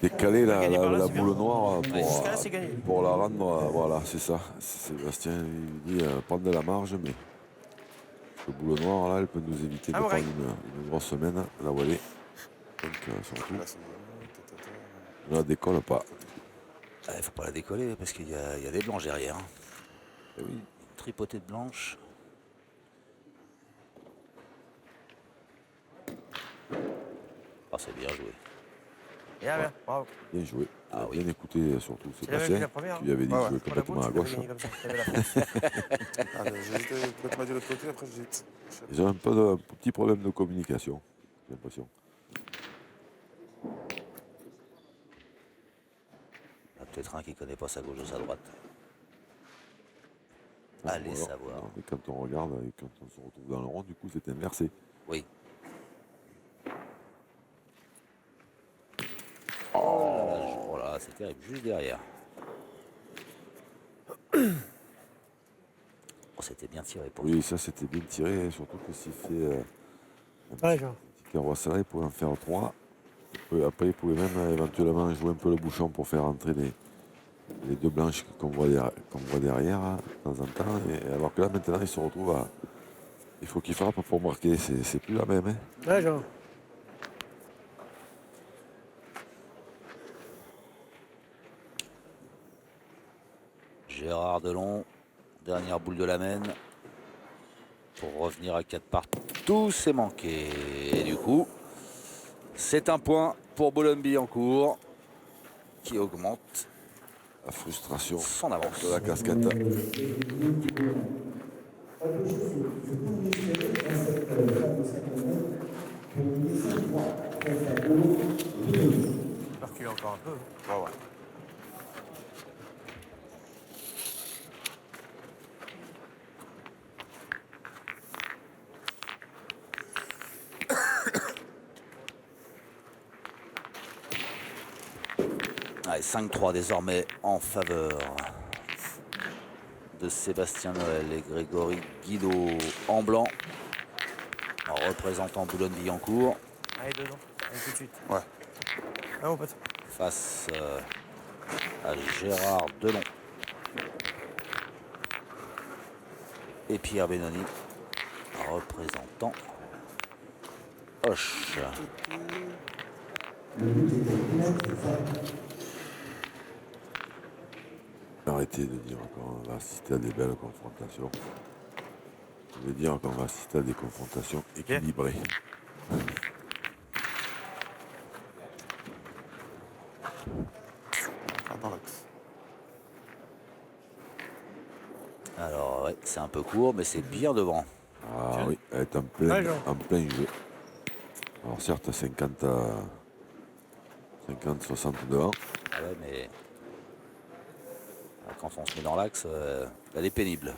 décaler la, Gagner par là, la c'est bien. boule noire Ouais, jusqu'à là, c'est gagné. pour la rendre. Voilà, c'est ça. Sébastien il dit prendre de la marge, mais le boule noire, là, elle peut nous éviter de Ah, prendre ouais. une grosse semaine, là où elle est. Donc, surtout, Là, c'est bon. ne la décolle pas. Il faut pas la décoller parce qu'il y a des blanches derrière. Hein. Eh oui. Une tripotée de blanches. Ah, c'est bien joué. Bien, bien. Bravo. Bien joué. Ah Bien oui. écouté, surtout Tu l'avais vu Sébastien. la première, Tu lui avais dit Ouais, de ouais. jouer Pour la complètement boule, à tu l'avais gauche. gagné comme ça. T'avais la force. Ah, j'ai hésité de mettre de l'autre côté, après j'ai. Ils ont un petit problème de communication, j'ai l'impression. Il y en a peut-être un qui connaît pas sa gauche de sa droite. Bon, Allez alors, savoir. non, mais quand on regarde et quand on se retrouve dans le rond, du coup, c'est inversé. Oui. Oh là là, c'est terrible, juste derrière. Oh, c'était bien tiré pour Oui, ça, c'était bien tiré, surtout que s'il fait ouais, genre. petit carreau là, il pouvait en faire 3. Après, il pouvait même éventuellement jouer un peu le bouchon pour faire entrer les deux blanches qu'on voit derrière, hein, de temps en temps. Et alors que là, maintenant, il se retrouve à. Il faut qu'il frappe pour marquer. C'est plus la même. Hein. Ouais, genre. Gérard Delon, dernière boule de la main. Pour revenir à 4 partout, c'est manqué. Et du coup, c'est un point pour Boulogne-Billancourt qui augmente La frustration son avance. de la casquette. Je peux reculer encore un peu. Ouais, ouais. Allez, 5-3 désormais en faveur de Sébastien Noël et Grégory Guido en blanc, en représentant Boulogne-Billancourt, Allez, dedans. Allez, tout de suite. Ouais. Ah, mon pote. face à Gérard Delon et Pierre Benoni, représentant Hoche. Arrêtez de dire qu'on va assister à des belles confrontations. Je veux dire qu'on va assister à des confrontations équilibrées. Ah, dans l'axe. Alors ouais, c'est un peu court, mais c'est bien devant. Ah oui, elle est Ouais, genre. en plein jeu. Alors certes, 50 à 60 devant. Ah ouais, mais quand on se met dans l'axe, elle est pénible.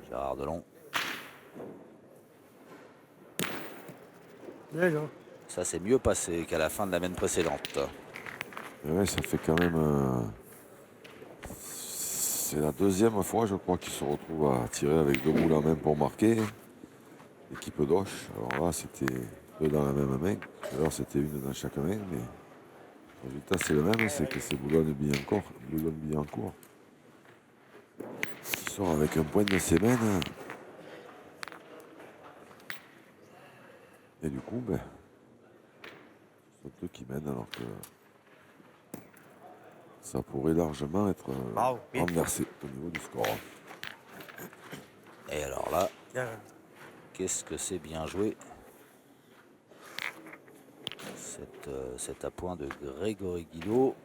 Gérard Delon, Ouais, genre. ça s'est mieux passé qu'à la fin de la main précédente. Mais ouais, ça fait quand même. C'est la deuxième fois, je crois, qu'il se retrouve à tirer avec deux boules en main pour marquer. L'équipe d'Auch. Alors là, c'était deux dans la même main. Alors c'était une dans chaque main, mais le résultat c'est le même, c'est que c'est Boulogne-Billancourt qui sort avec un point de semaine. Et du coup, ben, c'est deux qui mènent alors que ça pourrait largement être Bravo, bien. renversé au niveau du score. Et alors là, Bien. qu'est-ce que c'est bien joué. Cet appoint de Grégory Guido.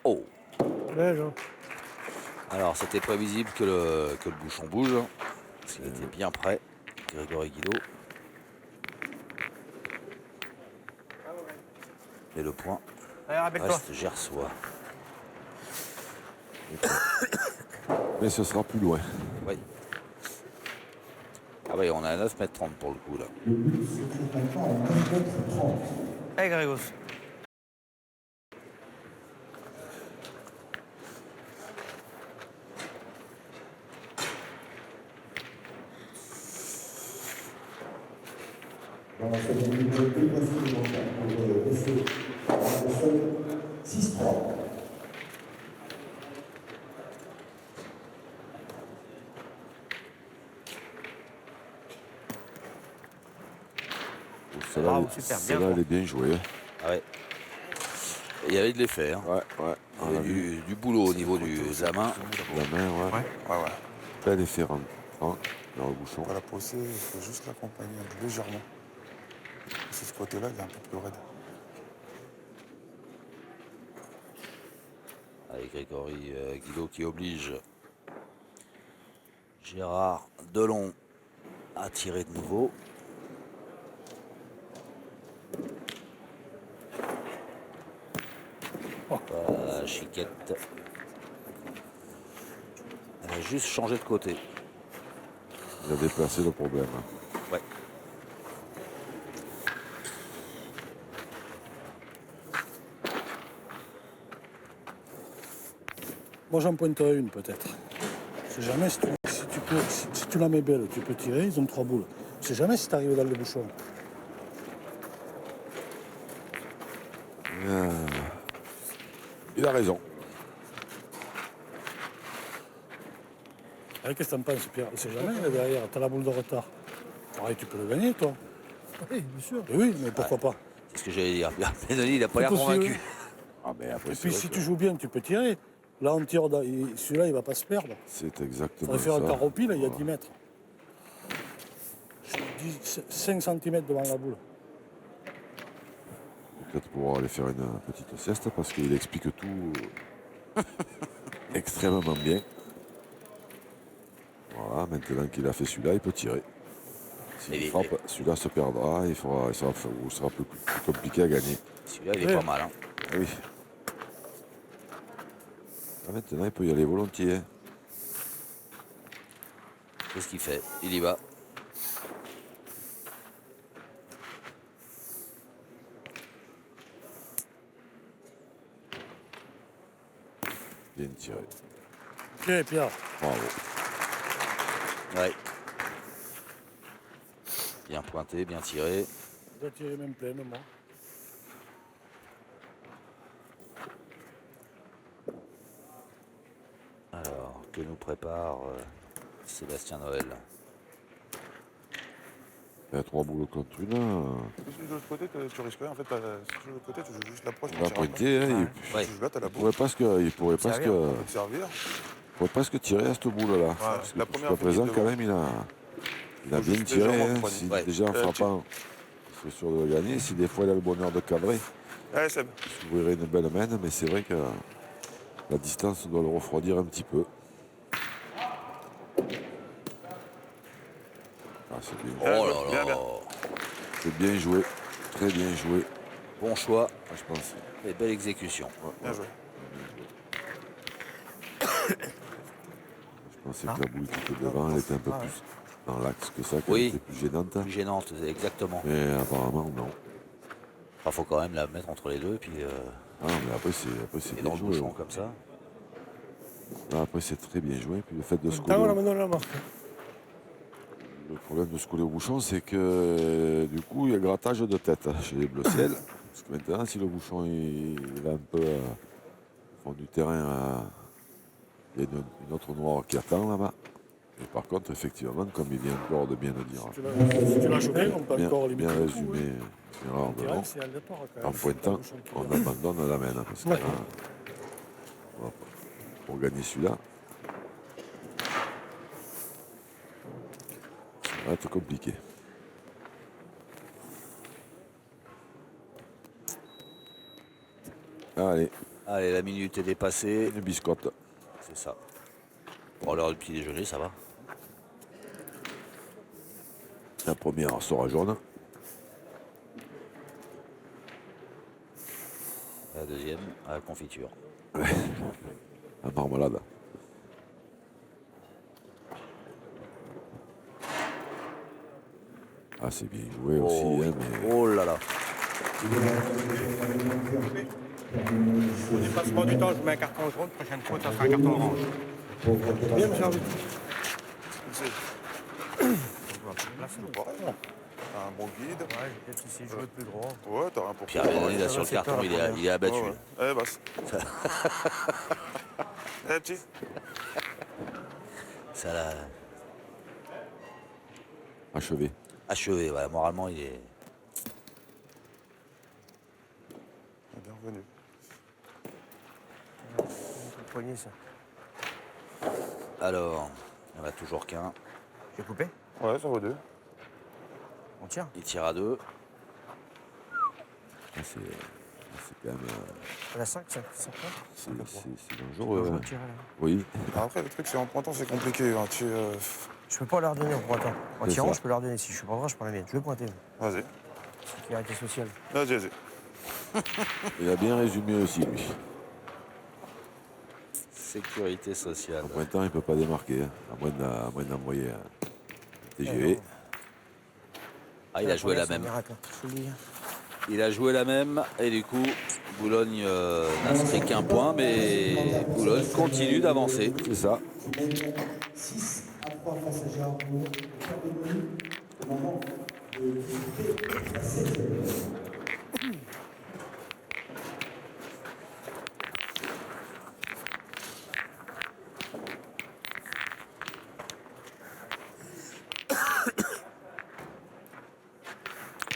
Oh! Ouais, genre. Alors c'était prévisible que le bouchon bouge, parce qu'il était bien prêt, Grégory Guido. Mais le point Allez, rappelle-toi. reste gersois. Mais ce sera plus loin. Oui. Ah oui, on est à 9,30 m pour le coup là. Le but s'écrit maintenant à 9,30 m. Allez, Grégos. Dans cette minute, deux points supplémentaires pour rester à la seule 6-3. Celle-là, Bravo, elle- super, bien celle-là, fort. elle est bien jouée. Ah ouais. Et il y avait de l'effet. Hein. Ouais, ouais. Il y On a avait vu du boulot au niveau de la main. la main, ouais. Ouais. Bel effet rentrant dans le bouchon. Pour la pousser, il faut juste l'accompagner légèrement. C'est ce côté-là, il est un peu plus raide. Avec Grégory Guido qui oblige Gérard Delon à tirer de nouveau. Voilà, Chiquette. Elle a juste changé de côté. Il a déplacé le problème. Ouais. Moi, j'en pointerai une, peut-être. C'est jamais si tu la mets belle, tu peux tirer, ils ont 3 boules. C'est jamais si tu arrives dans le bouchon. Il a raison. Qu'est-ce que t'en penses, Pierre? C'est jamais là, derrière, t'as la boule de retard. Pareil, tu peux le gagner, toi. Oui, bien sûr. Et oui, mais pourquoi pas? C'est ce que j'allais dire. Benoni, il n'a pas l'air possible. convaincu. Ah, mais après, Et c'est puis, vrai si que tu joues bien, tu peux tirer. Là, on tire, celui-là, il va pas se perdre. c'est Il exactement faudrait faire ça. un carreau pile, il y a Voilà. 10 mètres. 5 cm devant la boule. Peut-être pouvoir aller faire une petite sieste parce qu'il explique tout extrêmement bien. Voilà, maintenant qu'il a fait celui-là, il peut tirer. S'il Mais- frappe, celui-là se perdra, il sera plus compliqué à gagner. Celui-là, il est Ouais. pas mal. Hein. Ah oui. Ah, maintenant, il peut y aller volontiers. Hein. Qu'est-ce qu'il fait? Il y va. Bien tiré. Ok, Pierre. Bravo. Ouais. Bien pointé, bien tiré. Je dois tirer même pleine, moi. Alors, que nous prépare Sébastien Noël? Il y a 3 boules contre une. Si de l'autre côté, tu risques rien. En fait, si tu joues de l'autre côté, tu joues juste l'approche. Il va pointer. Hein, Ouais. Si tu joues là, t'as la il boule. pourrait presque, il pourrait presque, Servir. Tu peux te servir. pourrait presque tirer à cette boule-là. Parce que la jusqu'à première présent, petite quand devant. même, il a Faut bien juste tiré. légèrement Hein, poigner. si, Ouais. déjà en frappant, il serait sûr de le gagner. Si des fois il a le bonheur de cadrer, Allez, Seb. il s'ouvrirait une belle main. Mais c'est vrai que la distance doit le refroidir un petit peu. Ah, c'est bien, Oh Bien, là là. bien. c'est bien joué. Très bien joué, Bon choix ah, je pense. et belle exécution. Bien joué. Je pensais que la boule qui était devant, elle était un peu plus dans l'axe que ça, qu'elle Oui. était plus gênante. Plus gênante, exactement. Mais apparemment, non. Il faut quand même la mettre entre les deux et puis Ah, mais après, c'est et bien dans le joué. bouchon comme ça. Ah, après, c'est très bien joué. Puis le fait de se Tant on la coller, main dans la marque. le problème de se coller au bouchon, c'est que du coup, il y a grattage de tête chez les Bleu Ciel. Parce que maintenant, si le bouchon il est un peu au fond du terrain, il y a une autre noire qui attend là-bas. Et par contre, effectivement, comme il vient encore de bien le dire, Si tu la joues bien, on peut encore limiter bien le coup. résumé, Gérard En Delon, direct, c'est aléatoire, quand en même. pointant, Le bouchon qui on va. abandonne la main. Parce que là, pour gagner celui-là, ça va être compliqué. Allez, Allez, la minute est dépassée. une biscotte. C'est ça. Pour l'heure du petit déjeuner, ça va. La première sera jaune. La deuxième, à la confiture. La marmelade. Ah, c'est bien joué aussi, Oh, hein, mais oh là là. Au dépassement du temps, je mets un carton jaune. Prochaine fois, ça sera un carton orange. Bien, monsieur l'arbitre. Là, c'est bon. Pareil. T'as un bon guide. Ouais, j'ai peut-être essayé de jouer plus grand. Ouais, t'as rien pour Pierre faire. Belloni, là, ça sur va, le c'est carton, pas il est, la il est abattu. Ouais, ouais. Eh, basse. Eh, petit. Ça l'a achevé. achevé. Voilà, moralement, il est... Bien revenu. Le poignet, ça. Alors, il n'y en a toujours qu'un. J'ai coupé. Ouais, ça vaut 2. On tire. Il tire à 2. Ah, c'est quand même. On a 5, 5, 5 points. C'est Je dangereux. vais Hein. tirer, là. Oui. Après, le truc, c'est en pointant, c'est compliqué. Hein. Je peux pas leur donner en pointant. En C'est tirant, ça. je peux leur donner. Si je suis pas droit, je prends la mienne. Je vais pointer. Vas-y. Sécurité sociale. Vas-y, vas-y. Il a bien résumé aussi, lui. Sécurité sociale. En pointant, il ne peut pas démarquer, hein, à moins d'envoyer un TGV. Ah, il a joué la C'est un même. miracle, je vous le dis. Il a joué la même et du coup, Boulogne n'inscrit qu'un point, mais Boulogne continue d'avancer. C'est ça. 6 à 3 face à Gérard Bourg. Pierre Belloni, au moment de disputer la 7e.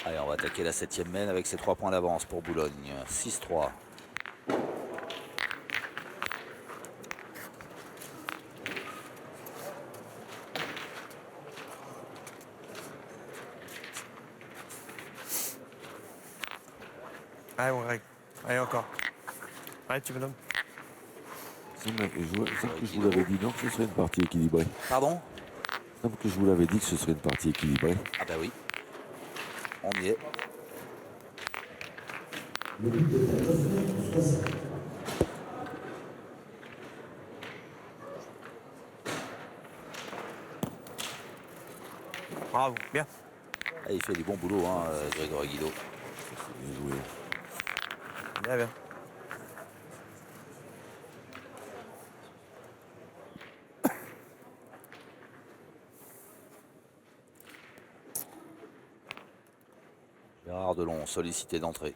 Allez, on va attaquer la 7e mène avec ses 3 points d'avance pour Boulogne. 6-3. Allez, mon Greg. Allez, encore. Allez, petit bonhomme. Il me semble que je vous l'avais dit, non, que ce serait une partie équilibrée. Pardon? Il me semble que je vous l'avais dit que ce serait une partie équilibrée. Ah bah oui. On y est. Le but est à 9,60 m. Bravo, bien. Ah, il fait du bon boulot, hein, Grégory Guido. Bien joué. Bien, bien. Gérard Delon, sollicité d'entrée.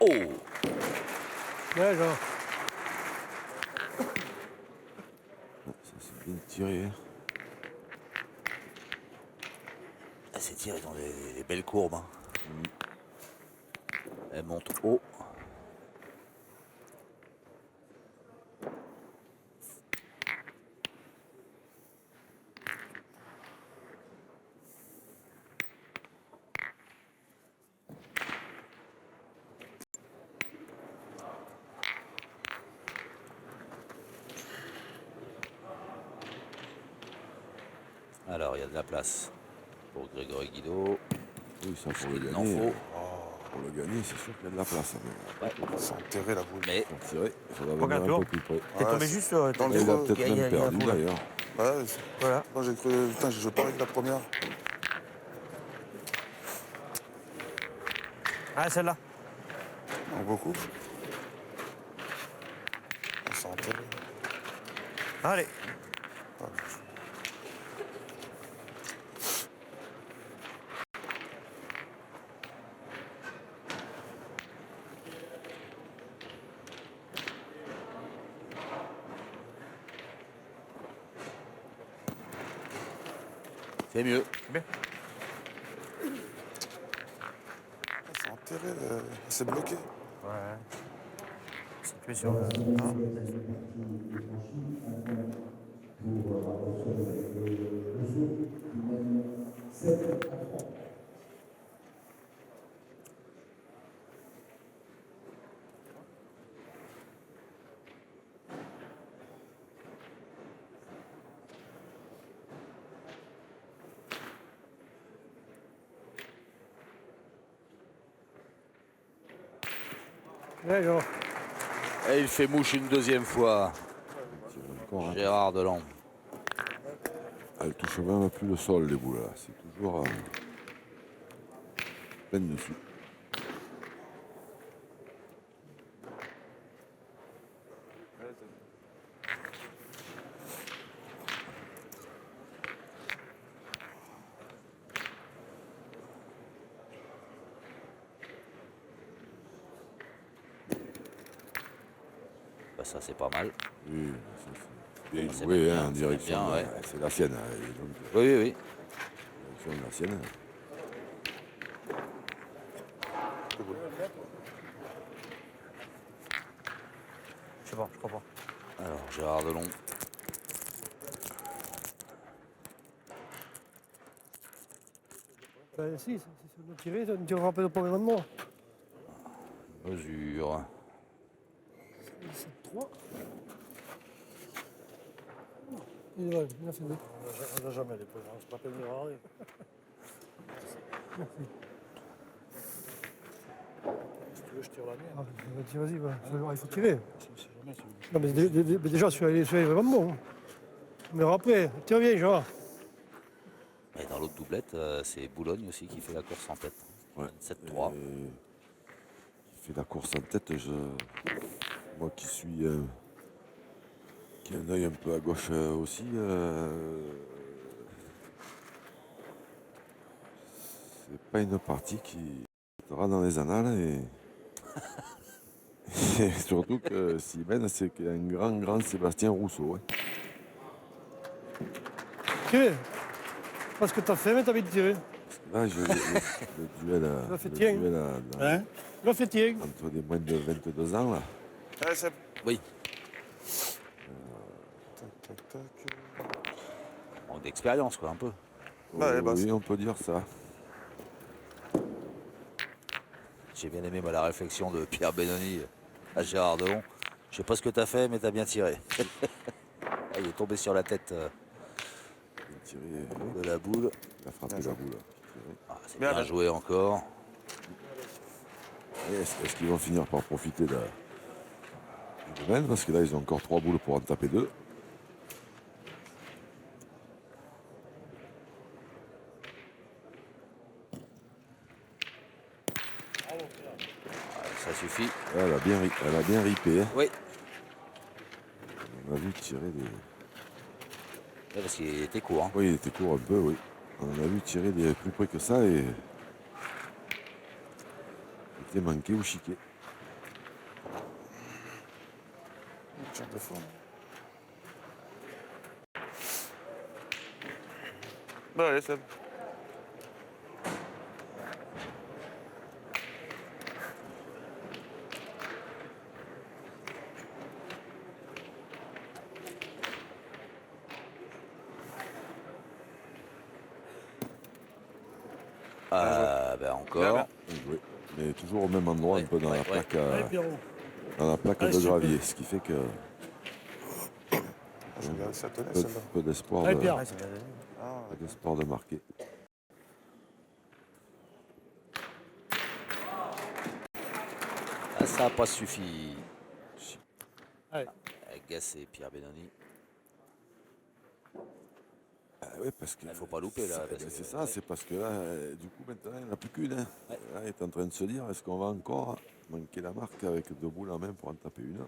Oh! Ouais, genre. Ça, c'est bien tiré. Hein. Ah, ces tirs, ils ont des belles courbes. Hein. Elle monte haut. Alors, il y a de la place pour Grégory Guido. Oui, ça, pour le Il en gagner. faut. Pour le gagner, c'est sûr qu'il y a de la place. Mais C'est enterré la boule. Mais pour tirer, il faudra Regarde, venir un toi. peu plus près. T'es Ouais, tombé c'est- juste dans le Il a fond, peut-être il y a- même il y a un perdu fond, là. d'ailleurs. Ouais, Voilà. moi j'ai cru. Putain, je parlais avec la première. Ah, celle-là. En beaucoup. Ah, c'est enterré. Allez. c'est mieux. Bien. Ah, c'est enterré. C'est bloqué. Ouais. Situation. Ouais, genre. Et il fait mouche une deuxième fois. Tire encore, hein. Gérard Delon. Elle touche même plus le sol, les boules, là. C'est toujours pleine dessus. Bah, ça, c'est pas mal. Oui, c'est bien C'est joué, bien, hein, en c'est direction. bien, ouais. C'est la sienne. Hein, et donc, Oui, oui, oui. direction de la sienne. Je sais pas, je crois pas. Alors, Gérard Delon. Ben, si, si on a tiré, on ne tirera pas le premier rendement. Mesure. 7-3. Il a fait deux. On n'a jamais les points. C'est pas peine de râler. Si tu veux, je tire la mienne. Ah, vas-y, va. Il faut tirer. On sait jamais, Non, mais déjà, celui-là est vraiment bon. Hein. Mais après, tiens bien, Gérard. Et dans l'autre doublette, c'est Boulogne aussi qui fait la course en tête. Ouais. 7-3. Et il fait la course en tête. Moi qui suis. Qui a un œil un peu à gauche aussi. C'est pas une partie qui sera dans les annales. Et surtout que Simène, c'est un grand Sébastien Rousseau. Hein. Tirer. Parce que t'as fait, mais t'as envie de tirer. Là, le duel, Ça fait le tiens. duel Hein? Il a fait tirer. entre des moins de 22 ans, là. Allez, Seb. Oui. Tac, tac, tac. Manque d'expérience, quoi, un peu. Bah, allez, Oui, on peut dire ça. J'ai bien aimé moi, la réflexion de Pierre Benoni à Gérard Delon. Je sais pas ce que tu as fait, mais tu as bien tiré. Ah, il est tombé sur la tête Il a tiré, de la boule. il a frappé la boule. Ah, c'est Bien, bien bien. joué encore. Et Est-ce qu'ils vont finir par profiter du domaine? Parce que là, ils ont encore 3 boules pour en taper 2. Ça suffit. Elle a bien ripé. Hein. Oui. On a vu tirer des. Ouais, parce qu'il était court. Hein. Oui, il était court un peu, oui. On a vu tirer des plus près que ça et. Il était manqué ou chiqué. Tire de fond. Bah, allez, Seb. Ben encore. Bien, Bien joué. Mais toujours au même endroit, Ouais, un peu dans ouais, la ouais. plaque, Allez, Pierrot. dans la plaque Allez, de super. gravier. Ce qui fait que Je regarde ça tenait, peu, celle-là. peu d'espoir Allez, de, Pierre. Ouais, c'est bien donné. Ah, peu d'espoir de marquer. Ah, ça n'a pas suffi. Allez. Agacé Pierre Benoni. Ah oui, parce que. Il faut pas louper, là, parce que- C'est ça, c'est parce que là, du coup, maintenant, il n'y en a plus qu'une. Hein. Ouais. Là, il est en train de se dire, est-ce qu'on va encore manquer la marque avec 2 boules en main pour en taper une?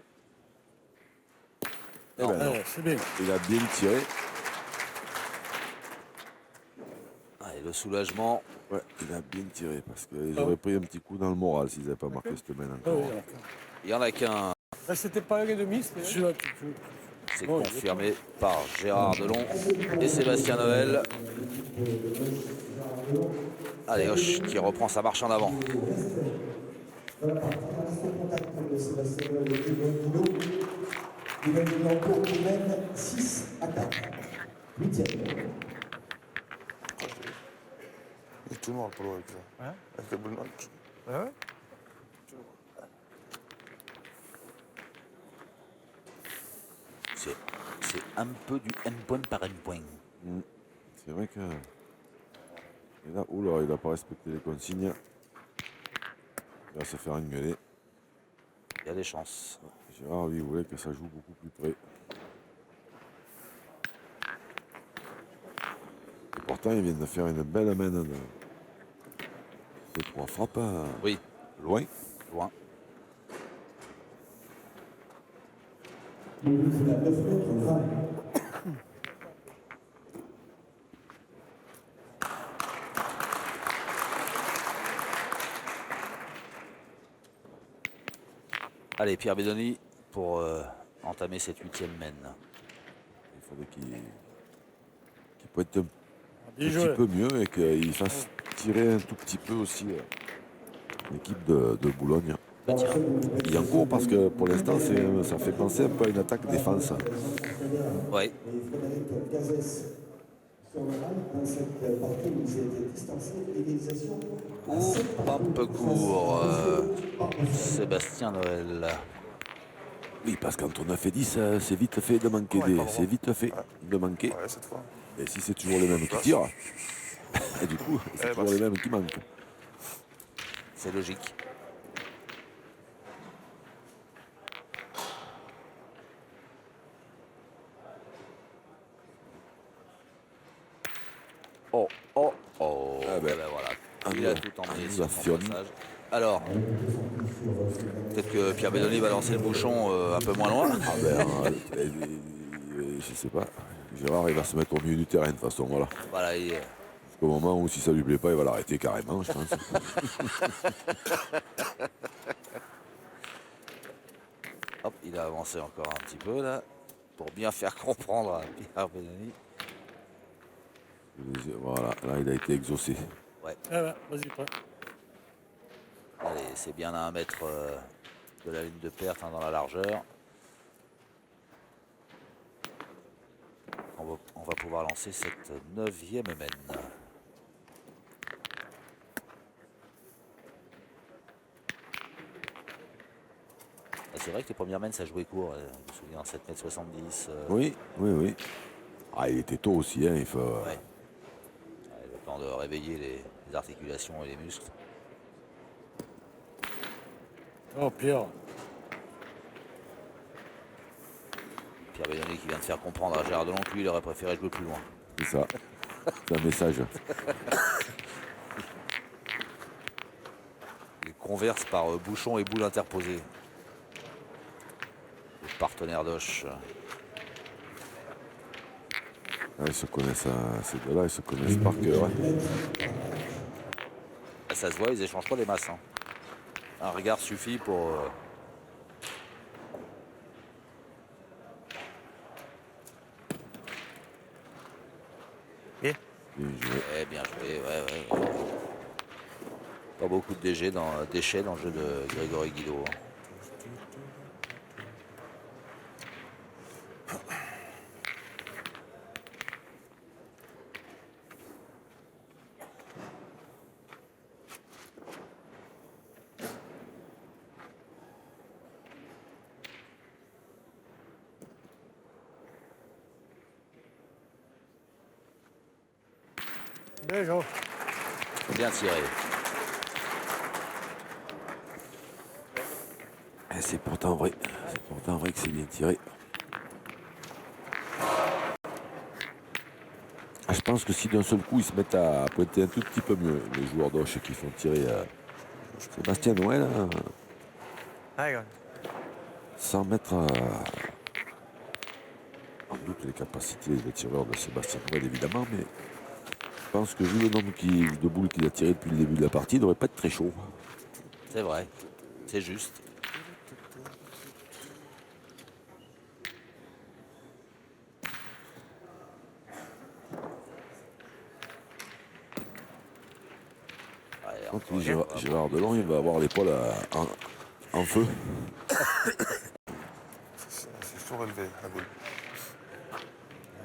Eh Non, ben non. Allez, c'est bien. Il a bien tiré. Allez, le soulagement. Ouais, il a bien tiré parce qu'ils Ah. auraient pris un petit coup dans le moral s'ils n'avaient pas marqué cette main Ah encore. oui, Il n'y en a qu'un. Là, c'était pas un et demi, c'était. celui-là, C'est Bon, confirmé par Gérard Delon et Sébastien Noël. Allez, Hoche qui reprend sa marche en avant. Dans la partie au contact de Sébastien Noël et Yves Guillot. Yves Guillot qui mène 6 à 4. 8e. il est tout noir, le polo, avec ça. Hein? Avec la boule noire. Ouais, ouais. C'est un peu du M point par M point. C'est vrai que. Et là, oula, il n'a pas respecté les consignes. Il va se faire engueuler. y a des chances. Gérard, lui, voulait que ça joue beaucoup plus près. Et pourtant, ils viennent de faire une belle amène de 3 frappes Oui, loin. loin. Le but est à 9 mètres 20. Allez, Pierre Bedoni pour entamer cette 8e mène. Il faudrait qu'il pointe un Bien petit joué. peu mieux et qu'il fasse tirer un tout petit peu aussi l'équipe de Boulogne. Le tir. Billancourt, parce que pour l'instant, ça fait penser un peu à une attaque-défense. Oui, Et Frédéric Gazès sur le rail dans cette partie où il a été distancé. Égalisation à 7 un peu court. Sébastien Noël. Oui, parce quand on a fait 10, c'est vite fait de manquer. C'est vite fait de manquer. Ouais, cette fois. Et si c'est toujours les mêmes qui tirent, et du coup, c'est toujours les mêmes qui manquent. C'est logique. Oh, oh, oh. Ah ben, Eh ben voilà. un Il a nous- tout un emmené nous sur a son fionné. passage. Alors, peut-être que Pierre Bedoni va lancer le bouchon un peu moins loin. Ah ben, je sais pas. Gérard, il va se mettre au milieu du terrain de toute façon, voilà. Voilà, Au moment où si ça lui plaît pas, il va l'arrêter carrément, je pense. hop, il a avancé encore un petit peu là, pour bien faire comprendre à Pierre Bedoni. Voilà, là il a été exaucé. Ah ouais, vas-y, prends. Allez, c'est bien à 1 mètre de la ligne de perte dans la largeur. On va pouvoir lancer cette 9e mène. C'est vrai que les premières mènes ça jouait court, je me souviens 7,70 m. Oui, oui, oui. Ah, il était tôt aussi, hein, il faut... Ouais. Ouais, le temps de réveiller les articulations et les muscles. Oh, Pierre. Pierre Bedoni qui vient de faire comprendre à Gérard Delon que lui il aurait préféré jouer plus loin. C'est ça. C'est un message. Il converse par bouchon et boule interposée. Les partenaires d'Oche. Ah, ils se connaissent, ces deux-là, ils se connaissent par cœur. Hein. Ça se voit, ils échangent pas les masses. Hein. Un regard suffit pour... Bien. Bien joué. bien joué, ouais. Pas beaucoup de déchets dans le jeu de Grégory Guido. Hein. Bien, Jean. Bien tiré. Et c'est pourtant vrai. C'est pourtant vrai que c'est bien tiré. Ah, je pense que si d'un seul coup ils se mettent à pointer un tout petit peu mieux, les joueurs d'Oche qui font tirer Sébastien Noël, hein, Ah, regarde. sans mettre en doute les capacités de tireur de Sébastien Noël évidemment, mais je pense que vu le nombre de boules qu'il a tiré depuis le début de la partie, il ne devrait pas être très chaud. C'est vrai. C'est juste. Ouais, Quand encore tu dis une fois, Gérard Delon, il va avoir l'épaule en feu. C'est surélevé, la boule.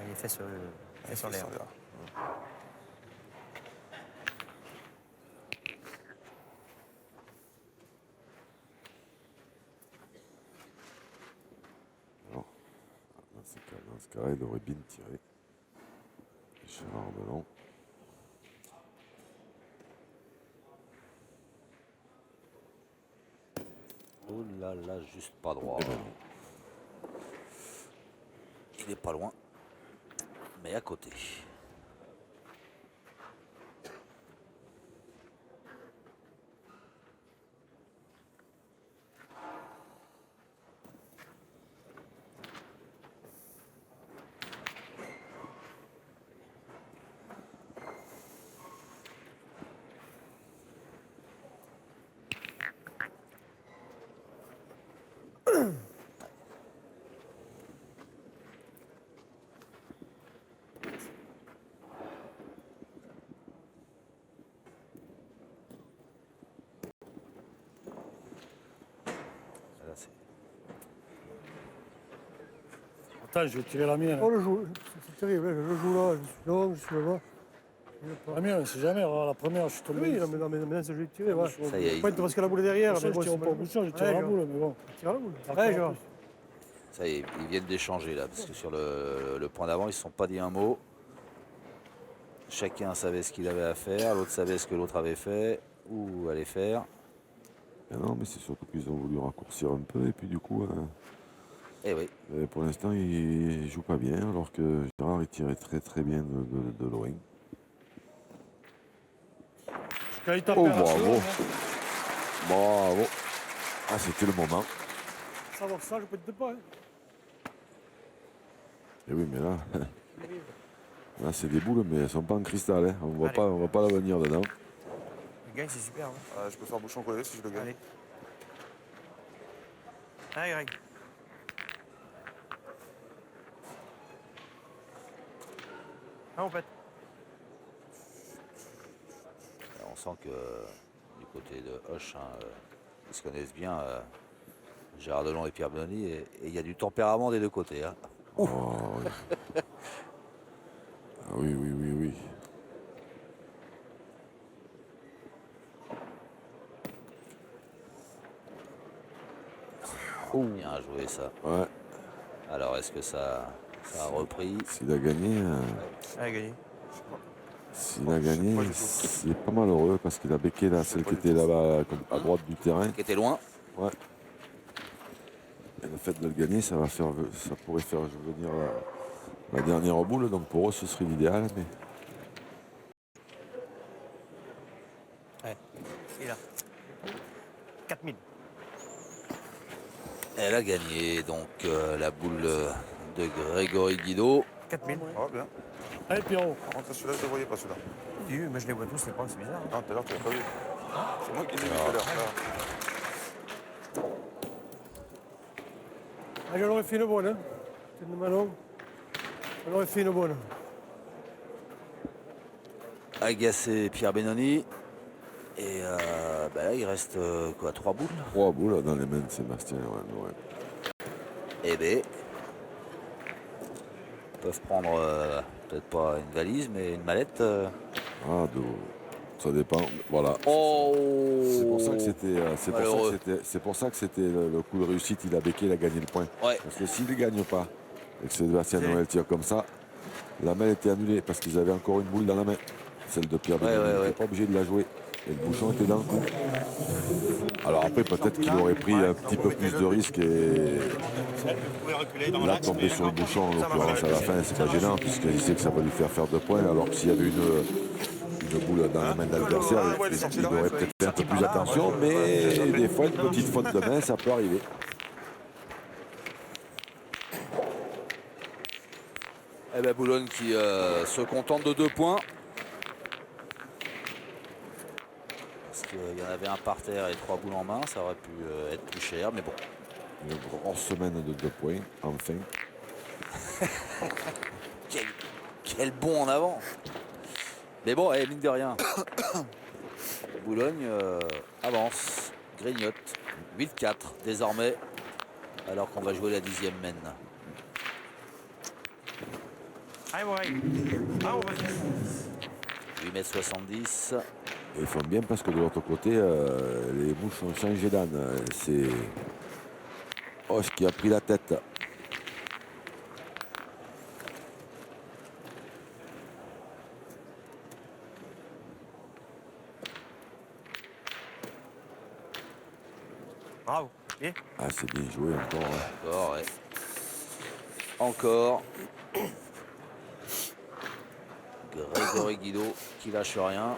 Il est fait sur l'air. Alors, dans ce cas-là, il devrait bien tirer. Gérard Delon. Oh là là, juste pas droit. Eh ben, Il est pas loin, mais à côté. Là, c'est- Attends, je vais tirer la mienne. On le joue, c'est terrible, hein, je joue là, je suis long, je suis là-bas. La mienne, on ne sait jamais. Alors, la première, je suis tombé. Oui, non, mais maintenant, je vais tirer, ouais. Ça y est, Pointe parce que la boule est derrière. Je Mais bon, tire c'est pas au bouchon, je tire Ouais, à la je boule, mais bon. tire à la boule. D'accord. Ouais, genre. ça y est, ils viennent d'échanger là, parce que sur le point d'avant, ils ne se sont pas dit un mot. Chacun savait ce qu'il avait à faire, l'autre savait ce que l'autre avait fait, ou allait faire. ben non, mais c'est surtout qu'ils ont voulu raccourcir un peu et puis du coup, Eh oui, pour l'instant, il joue pas bien alors que Gérard il tirait très très bien de loin. Quand il tape Oh, à la bravo. seconde, Bravo. Ah, c'était le moment. Savoir ça, je peux te pas. Hein. Et oui, mais là, là c'est des boules, mais elles sont pas en cristal. Hein. On Allez. voit pas l'avenir dedans. Le gagne, c'est super. Hein. Je peux faire bouchon collé si je le gagne. Allez. Allez, Greg. Ah, on pète. on sent que du côté de Hoche, hein, ils se connaissent bien, Gérard Delon et Pierre Benoni, et il y a du tempérament des deux côtés. Hein. Oh, oui. Ah oui, oui, oui, oui. Bien joué ça. Ouais, Alors est-ce que ça a repris? s'il a gagné, Allez, gagné. s'il a gagné, c'est pas malheureux parce qu'il a becqué là, celle qui était là-bas à droite du terrain. Qui était loin. Ouais. Et le fait de le gagner, ça pourrait faire venir la dernière boule, donc pour eux ce serait l'idéal. Mais Ouais. Et là. 4000. Elle a gagné donc la boule de Grégory Guido. 4000. Oh, bien. Allez, Pierrot. Par contre, celui-là, je ne le voyais pas, celui-là. Oui, moi je les vois tous, les points, c'est bizarre. Hein. Non, tout à l'heure, tu l'as pas vu. C'est moi qui l'ai vu tout à l'heure. Là. Ah, je l'aurais fait une bonne. Hein. C'est une Manon. Je l'aurais fait une bonne. Agacé Pierre Benoni. Et là, il reste quoi, 3 boules? 3 boules dans les mains de Sébastien. Ouais, ouais. Eh bien, ils peuvent prendre peut-être pas une valise, mais une mallette. Ah, ça dépend. Voilà. Oh, C'est pour ça que c'était. Malheureux. C'est pour ça que c'était le coup de réussite. Il a becqué, il a gagné le point. Ouais. Parce que s'il ne gagne pas et que Sébastien C'est- Noël tire comme ça, la main était annulée parce qu'ils avaient encore une boule dans la main. Celle de Pierre Benoni. Il n'était pas obligé de la jouer. Et le bouchon était dans le coup. Alors après, peut-être qu'il aurait pris un petit peu plus de risques et Vous pouvez reculer dans là, l'axe. tomber sur le bouchon, en l'occurrence à la fin, c'est pas gênant puisqu'il sait que ça va lui faire 2 points. Alors que s'il y avait une boule dans la main de l'adversaire, il aurait peut-être fait un peu plus attention. Mais des fois, une petite faute de main, ça peut arriver. Eh bien, Boulogne qui se contente de 2 points. Parce qu'il y en avait un par terre et 3 boules en main, ça aurait pu être plus cher, mais bon. Une grosse semaine de 2 points, enfin. Quel bond en avant. Mais bon, mine de rien, Boulogne avance, grignote, 8-4 désormais, alors qu'on va jouer la 10e mène. Allez, mon Greg. Ah, on va se 8,70 m. Et ils font bien parce que de l'autre côté, les mouches ont changé d'âne. C'est Hoche qui a pris la tête. Bravo. Pied. Ah, c'est bien joué encore. Hein. Encore, ouais. Encore. Grégory Guido qui lâche rien.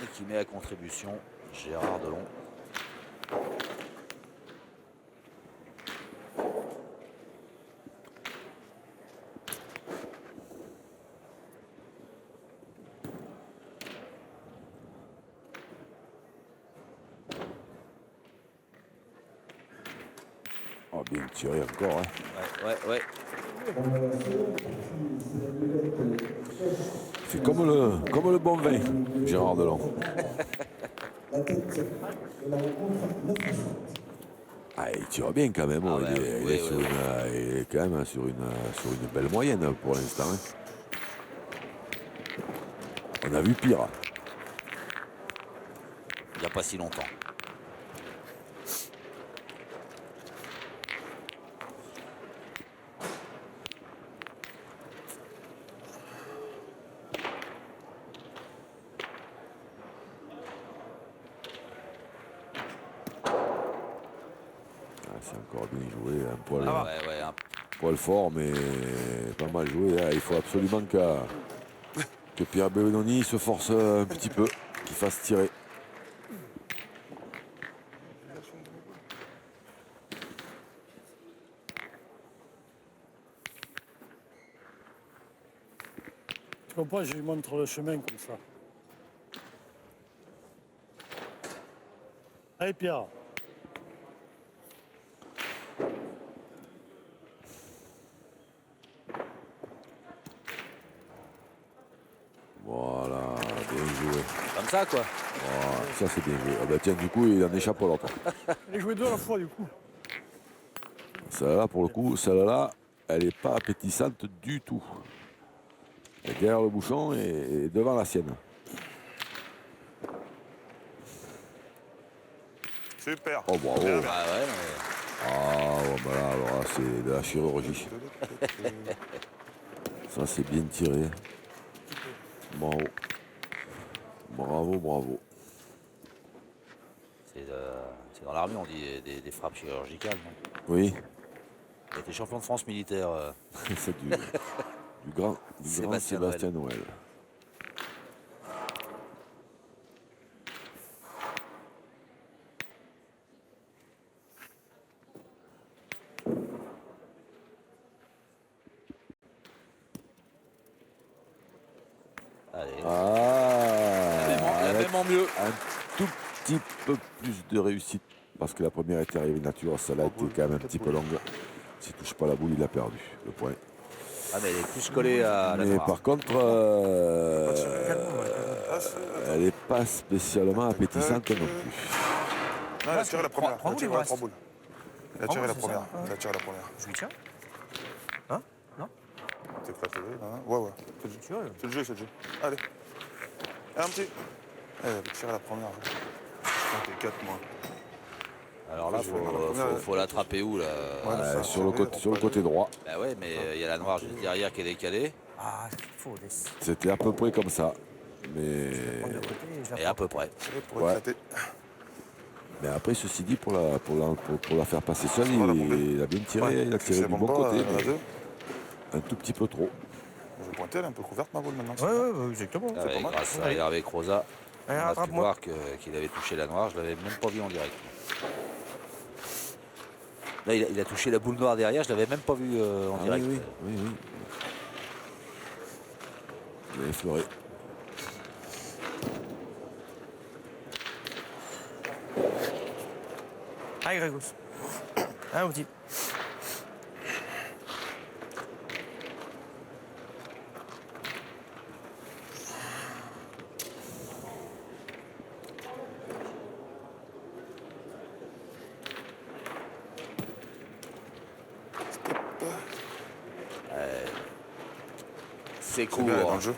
Et qui met à contribution Gérard Delon. Oh, bien tiré encore. Hein. Ouais. C'est comme le bon vin, Gérard Delon. La tête de la rencontre, 9 à 7. Ah, il tire bien quand même. Ah il, ouais, est, il oui, est sur oui. il est quand même sur une belle moyenne pour l'instant. Hein. On a vu pire. Il n'y a pas si longtemps. Ah, c'est encore bien joué. Un poil, Ouais, poil fort, mais pas mal joué. Hein. Il faut absolument que Pierre Belloni se force un petit peu, qu'il fasse tirer. Tu comprends, je lui montre le chemin comme ça. Allez Pierre. Voilà, bien joué. Comme ça, quoi. Voilà, ça c'est bien joué. Ah bah tiens, du coup, il en échappe à l'autre. Il a joué deux à la fois, du coup. Celle-là, pour le coup, celle-là, elle n'est pas appétissante du tout. Elle est derrière le bouchon et devant la sienne. Super. Oh, bravo. Bien, Ah bien. ouais, mais... Ah, ouais, bah là, alors là, c'est de la chirurgie. Ça, c'est bien tiré. Bravo. Bravo. C'est dans l'armée, on dit des frappes chirurgicales. Non, Oui, il était champion de France militaire. c'est du grand Sébastien Sébastien Noël. Allez, Avec même en mieux. un tout petit peu plus de réussite. Parce que la première était arrivée nature, celle-là était quand même un petit peu longue. S'il ne touche pas la boule, il a perdu le point. Ah, mais elle est plus collée à la Mais noire. par contre, elle n'est pas spécialement appétissante non plus. Non, il a tiré la première. Trois Il a boules, tiré il la reste. 3 boules. Il a tiré boules, la c'est première. ça, Il a tiré la première. Je lui tiens. Hein? Non? T'es prêt à tirer, là, hein? Ouais. C'est le jeu. Tu vois, là. C'est le jeu. Allez. Un petit. Eh, il avait tiré la première. T'es 4 moi. Alors là, J'ai la première. faut l'attraper où, là? Ouais, Ouais, ça, sur le côté droit, Bah ouais, mais il y a la noire juste derrière qui est décalée. Ah, il faut des... c'était à peu près comme ça. Mais, prendre de côté et je la Et à peu près. Pour Ouais. éclater. mais après, ceci dit, pour la faire passer seule, Voilà, il a bien tiré. Ouais. Il a Si tiré c'est du bon pas, côté, la mais deux. un tout petit peu trop. Je vais pointer, elle est un peu couverte ma boule maintenant. Ouais, exactement. Ah ouais, pas mal. grâce à Hervé Croza, on Allez, a pu rattrape-moi. voir qu'il avait touché la noire. Je l'avais même pas vu en direct. Là, il a touché la boule noire derrière. Je l'avais même pas vu en Ah direct. oui. Il a effleuré. Allez, Grégos. Un petit. C'est C'est court. bien, elle est dans le jeu.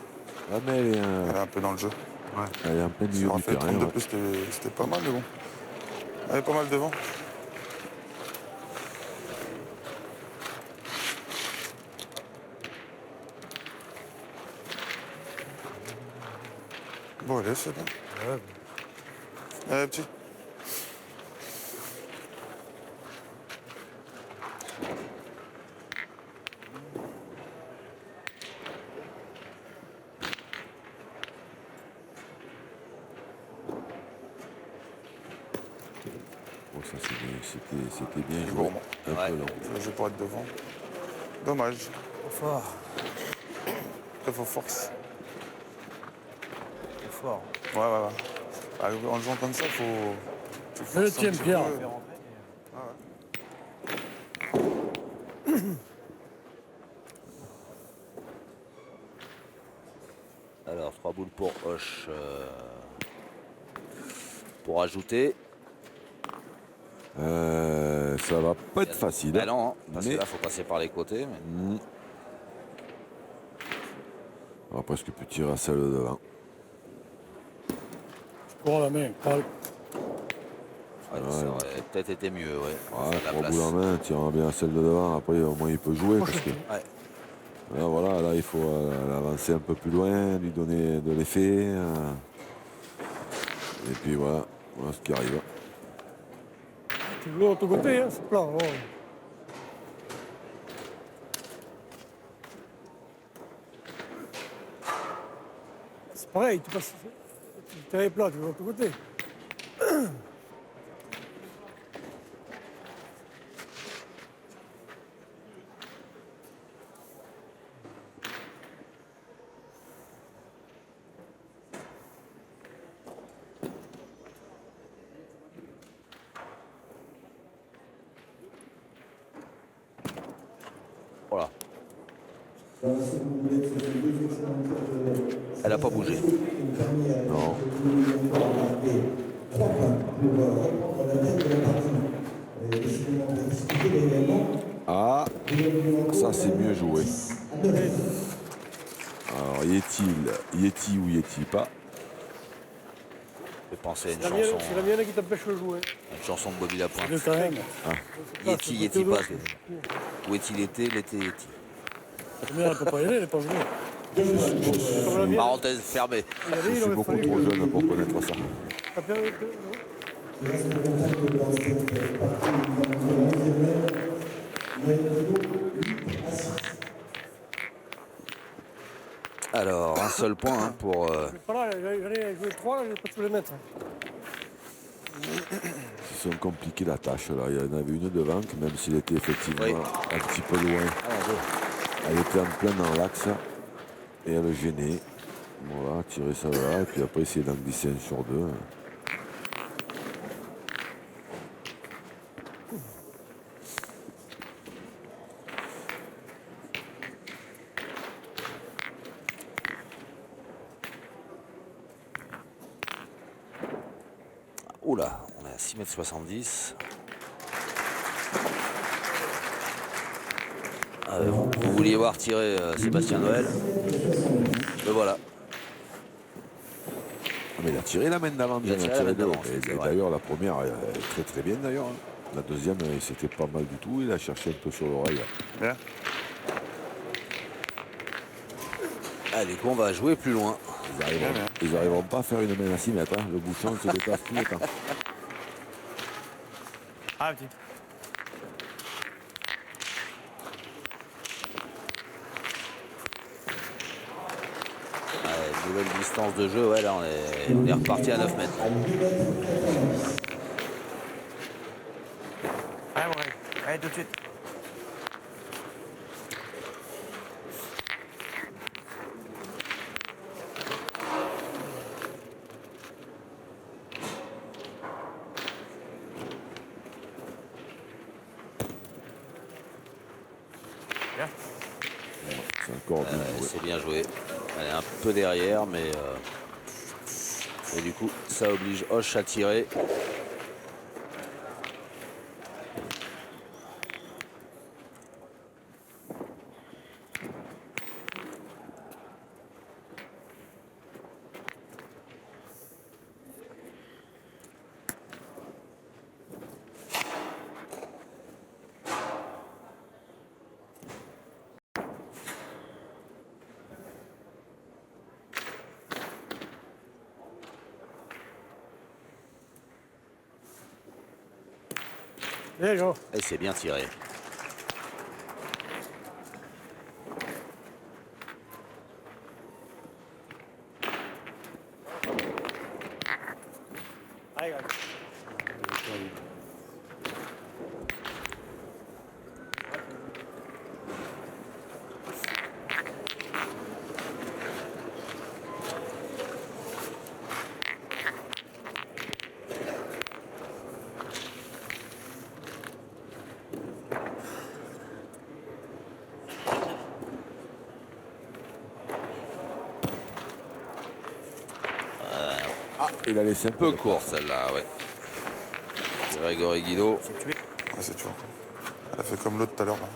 Ah, mais elle est, Elle est un peu dans le jeu. elle est en plein Si milieu on du fait terrain. 32 Ouais. plus, c'était pas mal, mais bon. Elle est pas mal devant. Bon, allez, c'est bon. Allez, petit. Bon, ça c'était bien Du joué. gourmand. Un Ouais. peu long. Je vais pour être devant. Dommage. Trop fort. Très fort force. Trop fort. Ouais, ouais, ouais. Ah, en jouant comme ça, faut. Tu Je le forces un tiens, petit Pierre. peu. Alors, 3 boules pour Hoche. Pour ajouter. Ça va pas être facile. Bah non, hein, parce mais que là, faut passer par les côtés. Mais... on va presque plus tirer à celle de devant. Pour la main. Pas- Ouais, ça aurait peut-être été mieux, ouais. Ouais, La 3 place. boules en main, tirant bien à celle de devant. Après, au moins, il peut jouer. Parce que Ouais. là, voilà, là, il faut l'avancer un peu plus loin, lui donner de l'effet. Et puis voilà, voilà ce qui arrive. Tu joues de l'autre côté, hein, c'est plat. Oh. C'est pareil, tu passes. Tu es plat, tu joues de l'autre côté. Voilà. Dans la seconde boulette, ce sont deux excellents tirs de Elle n'a pas bougé. qui ont permis à de marquer 3 points pour reprendre la tête de la partie. Décidément, on a discuté, mais également. Ah, ça c'est mieux joué. À 9. Alors, y est-il ou y est-il pas? Je vais penser à une C'est la mienne- chanson. c'est la mienne qui t'empêche de jouer. Une chanson de Bobby Lapointe. Le quand même. Yeti, Yeti pas. Où est-il été, l'été Yeti. La première, elle peut pas y aller, elle n'est pas jouée. Comme la mienne. Parenthèse fermée. Il y avait, Je il suis aurait beaucoup fallu trop que- jeune pour connaître ça. T'as bien- Il reste le contact dans cette partie dans le 11e mètre. Il y a une vidéo 8 à 6. Alors, un seul point hein, pour. Mais pas là, j'allais jouer 3, je vais pas tous les mettre. Ils sont compliqués la tâche là. Il y en avait une devant, que même s'il était effectivement Oui. un petit peu loin. Ah, bon. Elle était en plein dans l'axe et elle gênait. Voilà, tirer ça là, et puis après essayer d'en glisser un sur deux. Oula, on est à 6,70 m. Vous vouliez voir tirer Sébastien Noël. Le voilà. Ah, mais il a tiré la main d'avant, Il a bien, tiré la main de haut. d'avant, Et c'est vrai. d'ailleurs, la première, elle est très très bien d'ailleurs. La deuxième, c'était pas mal du tout. Il a cherché un peu sur l'oreille. Bien. Ah, du coup, on va jouer plus loin. Ils arriveront pas à faire une main à 6 mètres. Hein. Le bouchon se déplace tout le temps. Ah, petit. Ouais, nouvelle distance de jeu, ouais, là, on est reparti à 9 mètres. À 8 mètres 90. Allez, mon mec. Allez, tout de suite. Bien. C'est encore bien joué. C'est bien joué. Elle est un peu derrière, mais. Et du coup, ça oblige Hoche à tirer. Bien, Jean. Et c'est bien tiré. Allez, gars. Il a laissé un Peu court celle-là, ouais. Grégory Guido. Ouais, c'est toujours. Elle a fait comme l'autre tout à l'heure. là.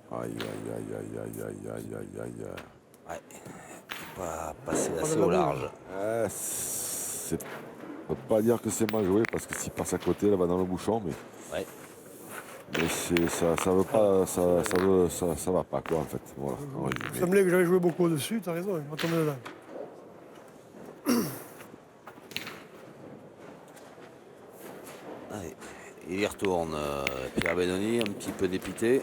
Aïe, aïe, aïe, aïe, aïe, aïe, aïe, aïe, aïe. Ouais. Pas passé assez au large. On peut pas dire que c'est mal joué parce que s'il passe à côté, là va dans le bouchon, mais, Ouais. ça veut pas, ça va pas quoi en fait. Voilà. En Il résumé. semblait que j'avais joué beaucoup au-dessus, t'as raison, il va tomber dedans. Allez. Il y retourne Pierre Benoni, un petit peu dépité.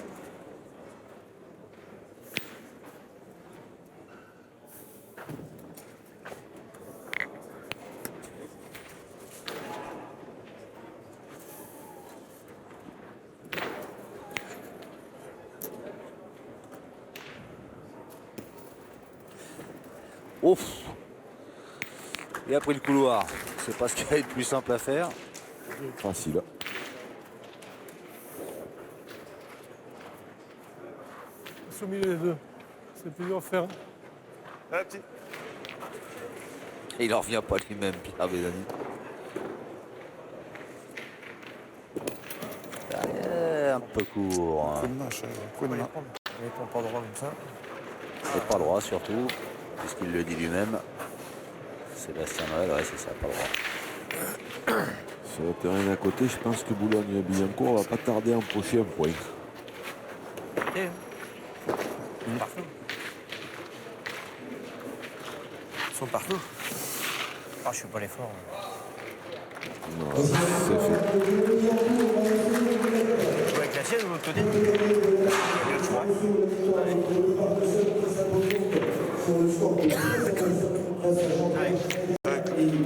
Ouf. Il a pris le couloir. C'est pas ce qu'il y a de plus simple à faire. Facile. C'est au milieu des deux. C'est plus dur à faire. Eh, petit. Et il en revient pas lui-même, Pierre Benoni. Un peu court. Coup de main, chérie. Coup de On va les main. prendre. On les prend pas droit comme ça. Et pas droit surtout, puisqu'il le dit lui-même. Sébastien Noël, ouais c'est ça, pas droit. Sur le terrain d'à côté, je pense que Boulogne-Billancourt va pas tarder à empocher un point. Ok, hein. Partout. Ils sont partout. Ah, je suis pas l'effort. Non, c'est fait. Tu joues avec la tienne ou l'autre côté?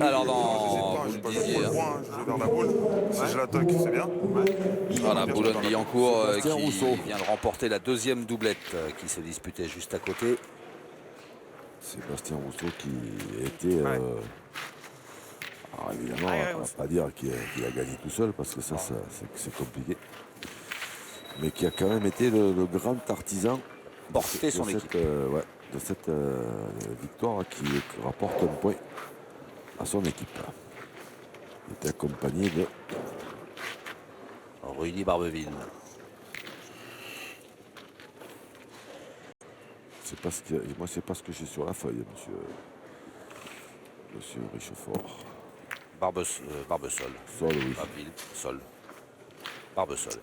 Alors J'hésite vous pas, le j'ai pas joué disiez, pour le point, hein. Je joue vers la boule. Si je l'attaque, c'est bien. voilà, Boulogne-Billancourt Sébastien qui Rousseau. vient de remporter la deuxième doublette qui se disputait juste à côté. Sébastien Rousseau qui était. Alors évidemment, Ouais, on ne ouais, va pas dire qu'il a gagné tout seul parce que c'est compliqué. Mais qui a quand même été le grand artisan Porter son équipe. de cette victoire qui rapporte un point à son équipe. Il était accompagné de Rudy Barbeville. moi, c'est pas ce que j'ai sur la feuille, monsieur Richefort. Barbesol. Sol, oui. Barbeville, Sol. Barbesol.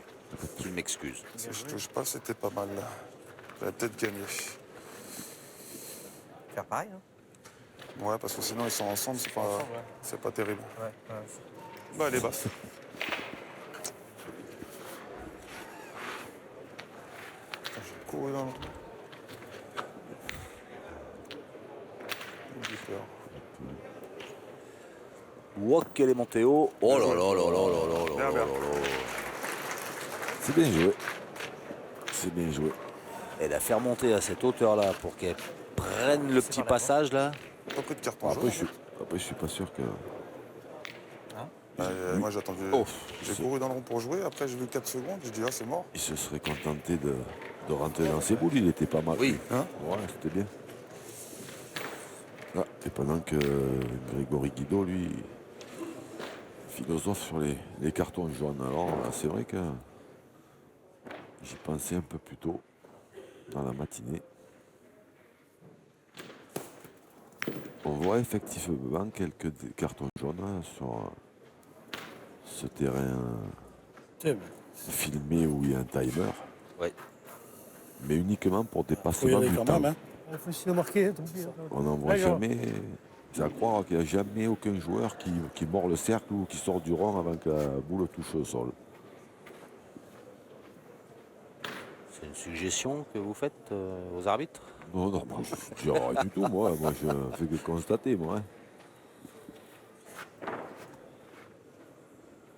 Qu'il m'excuse. Si je touche pas, c'était pas mal. J'avais peut-être gagné. Faire pareil, hein. Ouais, parce que sinon ils sont ensemble, ensemble, ouais. c'est pas terrible. Ouais, ouais. Bah, elle est basse. Putain, j'ai couru dans le. J'ai peur. Ouah, quel est monté haut. Oh là là là là là là là là là. C'est bien joué. C'est bien joué. Et la faire monter à cette hauteur-là pour qu'elle prenne le petit passage là. Pas pris de carton Après, jaune. je suis pas sûr que. Moi j'ai attendu. Oh, J'ai couru dans le rond pour jouer, après j'ai vu 4 secondes, j'ai dit ah c'est mort. Il se serait contenté de rentrer dans ses boules. Il était pas mal. Oui. Hein Ouais, c'était bien. Ah, et pendant que Grégory Guido, lui, philosophe sur les cartons jaunes. Alors là, c'est vrai que j'y pensais un peu plus tôt dans la matinée. On voit effectivement quelques cartons jaunes hein, sur ce terrain Tiens, filmé où il y a un timer, Ouais. mais uniquement pour faut y dépassement aller du quand temps. même. Hein. Il faut essayer de marquer, tant pis. On n'en voit Allez, gars. jamais. C'est à croire qu'il n'y a jamais aucun joueur qui mord le cercle ou qui sort du rond avant que la boule touche le sol. C'est une suggestion que vous faites aux arbitres? Non, non, moi, je dis rien du tout, moi. Moi, je fais que constater, moi. Hein.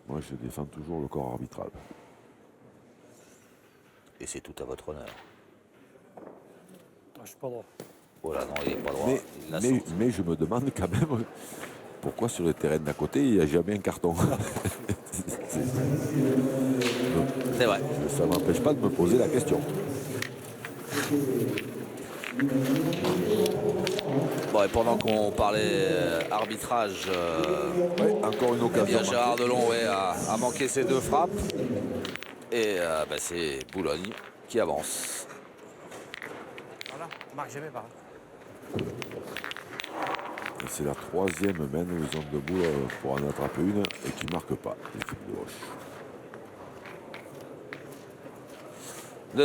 Moi, je défends toujours le corps arbitral. Et c'est tout à votre honneur. Ah, je suis pas droit. Oh là non, il n'est pas droit. Mais, Il l'a mais, sorti. mais je me demande quand même pourquoi sur le terrain d'à côté, il n'y a jamais un carton. C'est vrai. Ça ne m'empêche pas de me poser la question. Bon, et pendant qu'on parlait arbitrage, Ouais, encore une eh occasion. bien, Gérard manquée. Delon a manqué ses 2 frappes. Et c'est Boulogne qui avance. Voilà, on marque jamais par là. Et c'est la 3e mène où ils ont debout pour en attraper une et qui ne marque pas, l'équipe de Hoche.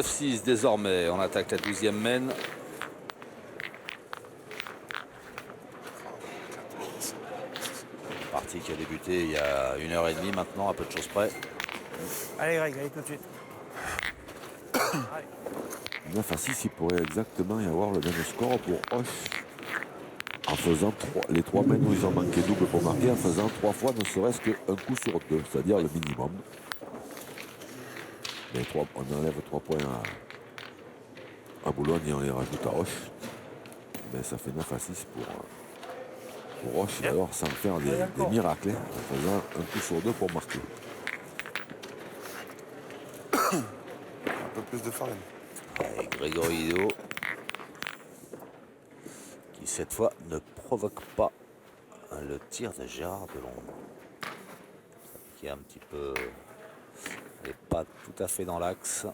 9-6 désormais, on attaque la 12e mène. Partie qui a débuté il y a 1h30 maintenant, à peu de choses près. Allez Greg, allez tout de suite. 9 à 6, il pourrait exactement y avoir le même score pour Hoche. En faisant les 3 mènes où ils ont manqué double pour marquer, en faisant 3 fois ne serait-ce qu'un coup sur 2, c'est-à-dire le minimum. Mais on enlève 3 points à Boulogne et on les rajoute à Hoche. Mais ça fait 9 à 6 pour Hoche, et alors sans faire des miracles, hein, en faisant un coup sur 2 pour marquer. Un peu plus de farine. Et Grégory Hideo, qui cette fois ne provoque pas le tir de Gérard Delon. Qui est un petit peu... Elle n'est pas tout à fait dans l'axe.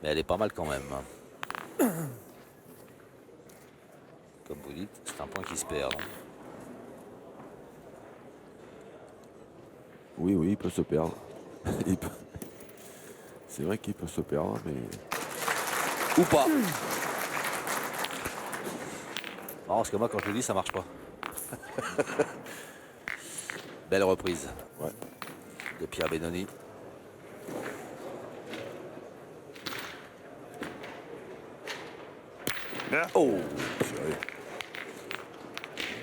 Mais elle est pas mal quand même. Comme vous dites, c'est un point qui se perd. Non? Oui, il peut se perdre. C'est vrai qu'il peut se perdre, mais Ou pas. Non, parce que moi quand je le dis ça marche pas. Belle reprise ouais. de Pierre Benoni. Bien. Oh,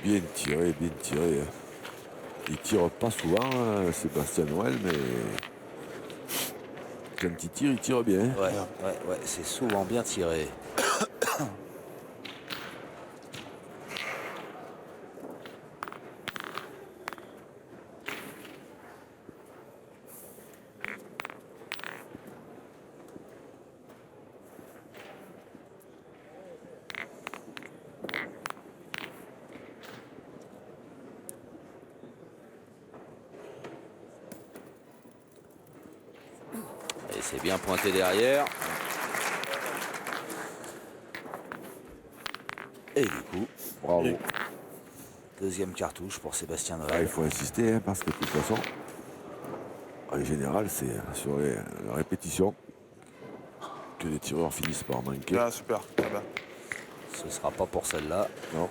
bien tiré, bien tiré. Il tire pas souvent, hein, Sébastien Noël, mais quand il tire bien. ouais, c'est souvent bien tiré. Et c'est bien pointé derrière. Et du coup, Bravo. deuxième cartouche pour Sébastien Ah, Noël. il faut insister, hein, parce que de toute façon, en général, c'est sur la répétition que les tireurs finissent par manquer. Bien, super. Très bien. Ce ne sera pas pour celle-là. Non.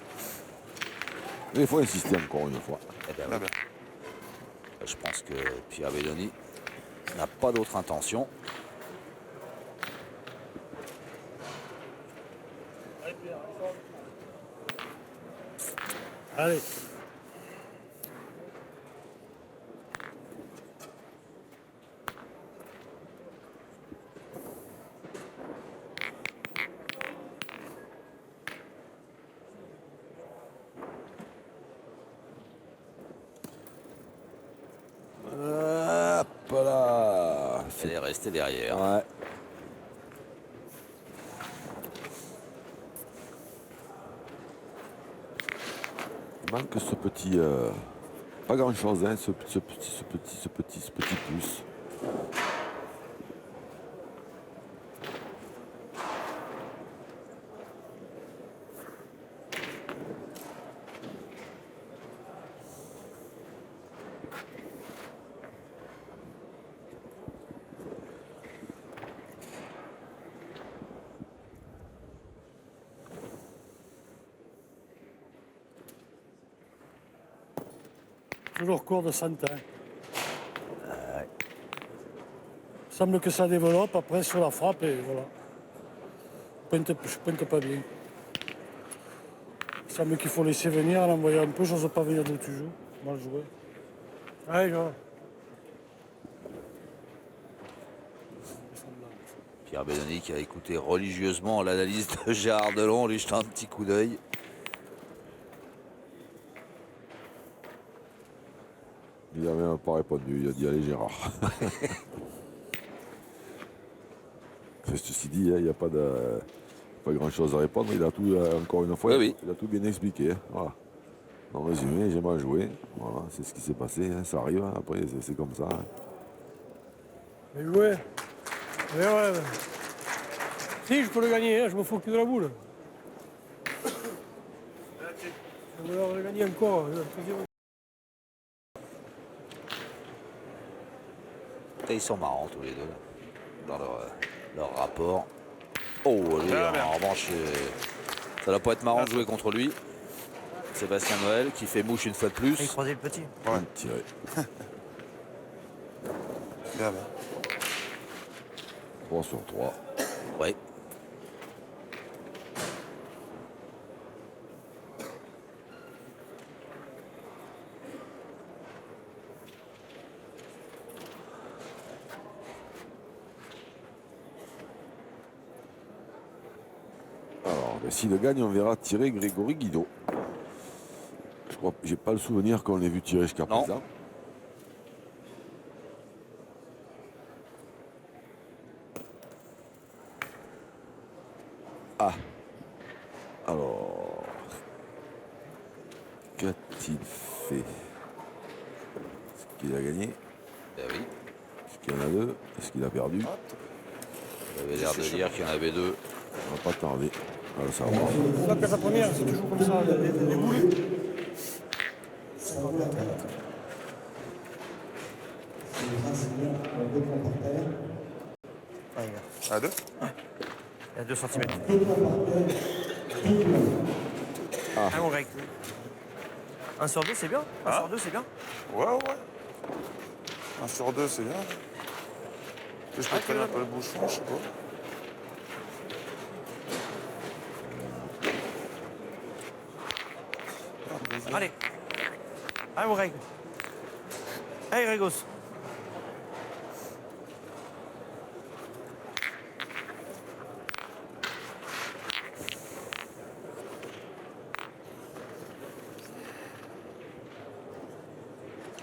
Mais il faut insister encore une fois. Eh ben, Très oui. bien. Je pense que Pierre Benoni n'a pas d'autre intention. Allez. Hop là. Elle est restée derrière. Ouais. Il manque ce petit... pas grand chose, hein, ce petit plus. toujours court de 100 ans. Il semble que ça développe après sur la frappe et voilà. Je pointe pas bien. Il semble qu'il faut laisser venir en envoyant un peu. Je n'ose pas venir d'où tu joues. Mal joué. Ouais, je vois. Pierre Belloni qui a écouté religieusement l'analyse de Gérard Delon, lui jetant un petit coup d'œil. Il n'a même pas répondu, il a dit allez Gérard. Ceci dit, il n'y a pas grand chose à répondre, il a tout, encore une fois, Oui. il a tout bien expliqué. Hein. Voilà. En résumé, j'ai mal joué. Voilà, c'est ce qui s'est passé, hein. Ça arrive, hein. Après c'est comme ça. Hein. Mais joué. Mais ouais. Si, je peux le gagner, hein, je me fous que de la boule. Je vais le gagner encore. Et ils sont marrants tous les deux dans leur rapport. Oh, lui, en revanche, ça doit pas être marrant de jouer contre lui. Sébastien Noël qui fait mouche une fois de Il plus. croisait le petit. Ouais. Tiré. Bien, bien. 3 sur 3. Ouais. Alors, s'il le gagne, on verra tirer Grégory Guido. Je crois, j'ai pas le souvenir qu'on l'ait vu tirer jusqu'à Non. présent. Ah. Alors. Qu'a-t-il fait? Est-ce qu'il a gagné? Ben oui. Est-ce qu'il y en a deux? Est-ce qu'il a perdu? Il avait l'air de dire qu'il y en avait deux. On va pas tarder. On va savoir. La pièce à première, c'est toujours comme ça, les boules. Ça vaut la peine. C'est le principal, deux points par terre. Ah, il a- À deux. il a 2 cm. 2 points par terre. Ah, mon Greg. 1 sur 2, c'est bien. 1 sur 2, c'est bien. Ouais, ouais. 1 sur 2, c'est bien. Je peux traîner un peu le bouchon, je sais pas. Allez. Allez, mon Greg. Allez, Gregos.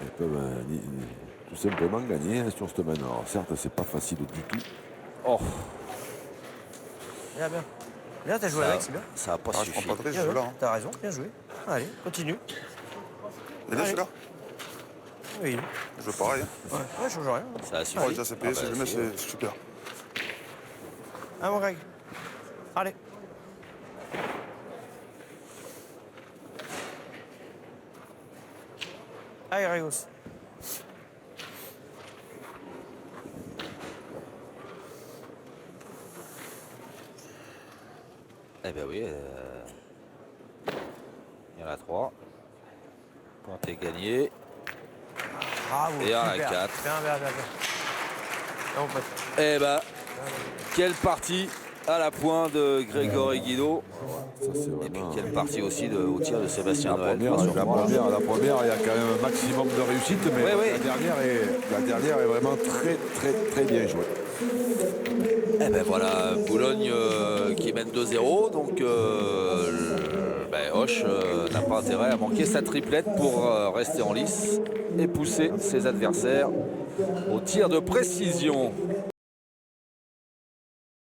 Ils peuvent tout simplement gagner hein, sur cette main. Alors certes, c'est pas facile du tout. Oh, Bien, bien. Bien, t'as joué ça, avec, c'est bien. ça a pas Ah, je suffi. prends pas de risque, Bien je joué. là. Hein. T'as raison, bien joué. Allez, continue. Il est celui-là. Oui. Je veux pareil. Hein. Ouais, je change rien. Ça a Oh, suffi. déjà, c'est payé, Ah si bah, je le mets, c'est- c'est super. Ah, mon Greg. Allez. Allez, Gregos. Eh ben oui. Il y en a 3. Point est gagné. Bravo. Et un à super. 4. Bien, bien, bien, bien. Bien, mon pote. Eh ben, quelle partie à la pointe de Grégory Guido. Ça, c'est Et puis vraiment... quelle partie aussi au tir de Sébastien Noël. 3 sur 3. la première, il y a quand même un maximum de réussite, mais Oui, oui. la dernière est vraiment très bien jouée. Eh ben voilà, Boulogne qui mène 2-0, donc Hoche n'a pas intérêt à manquer sa triplette pour rester en lice et pousser ses adversaires au tir de précision.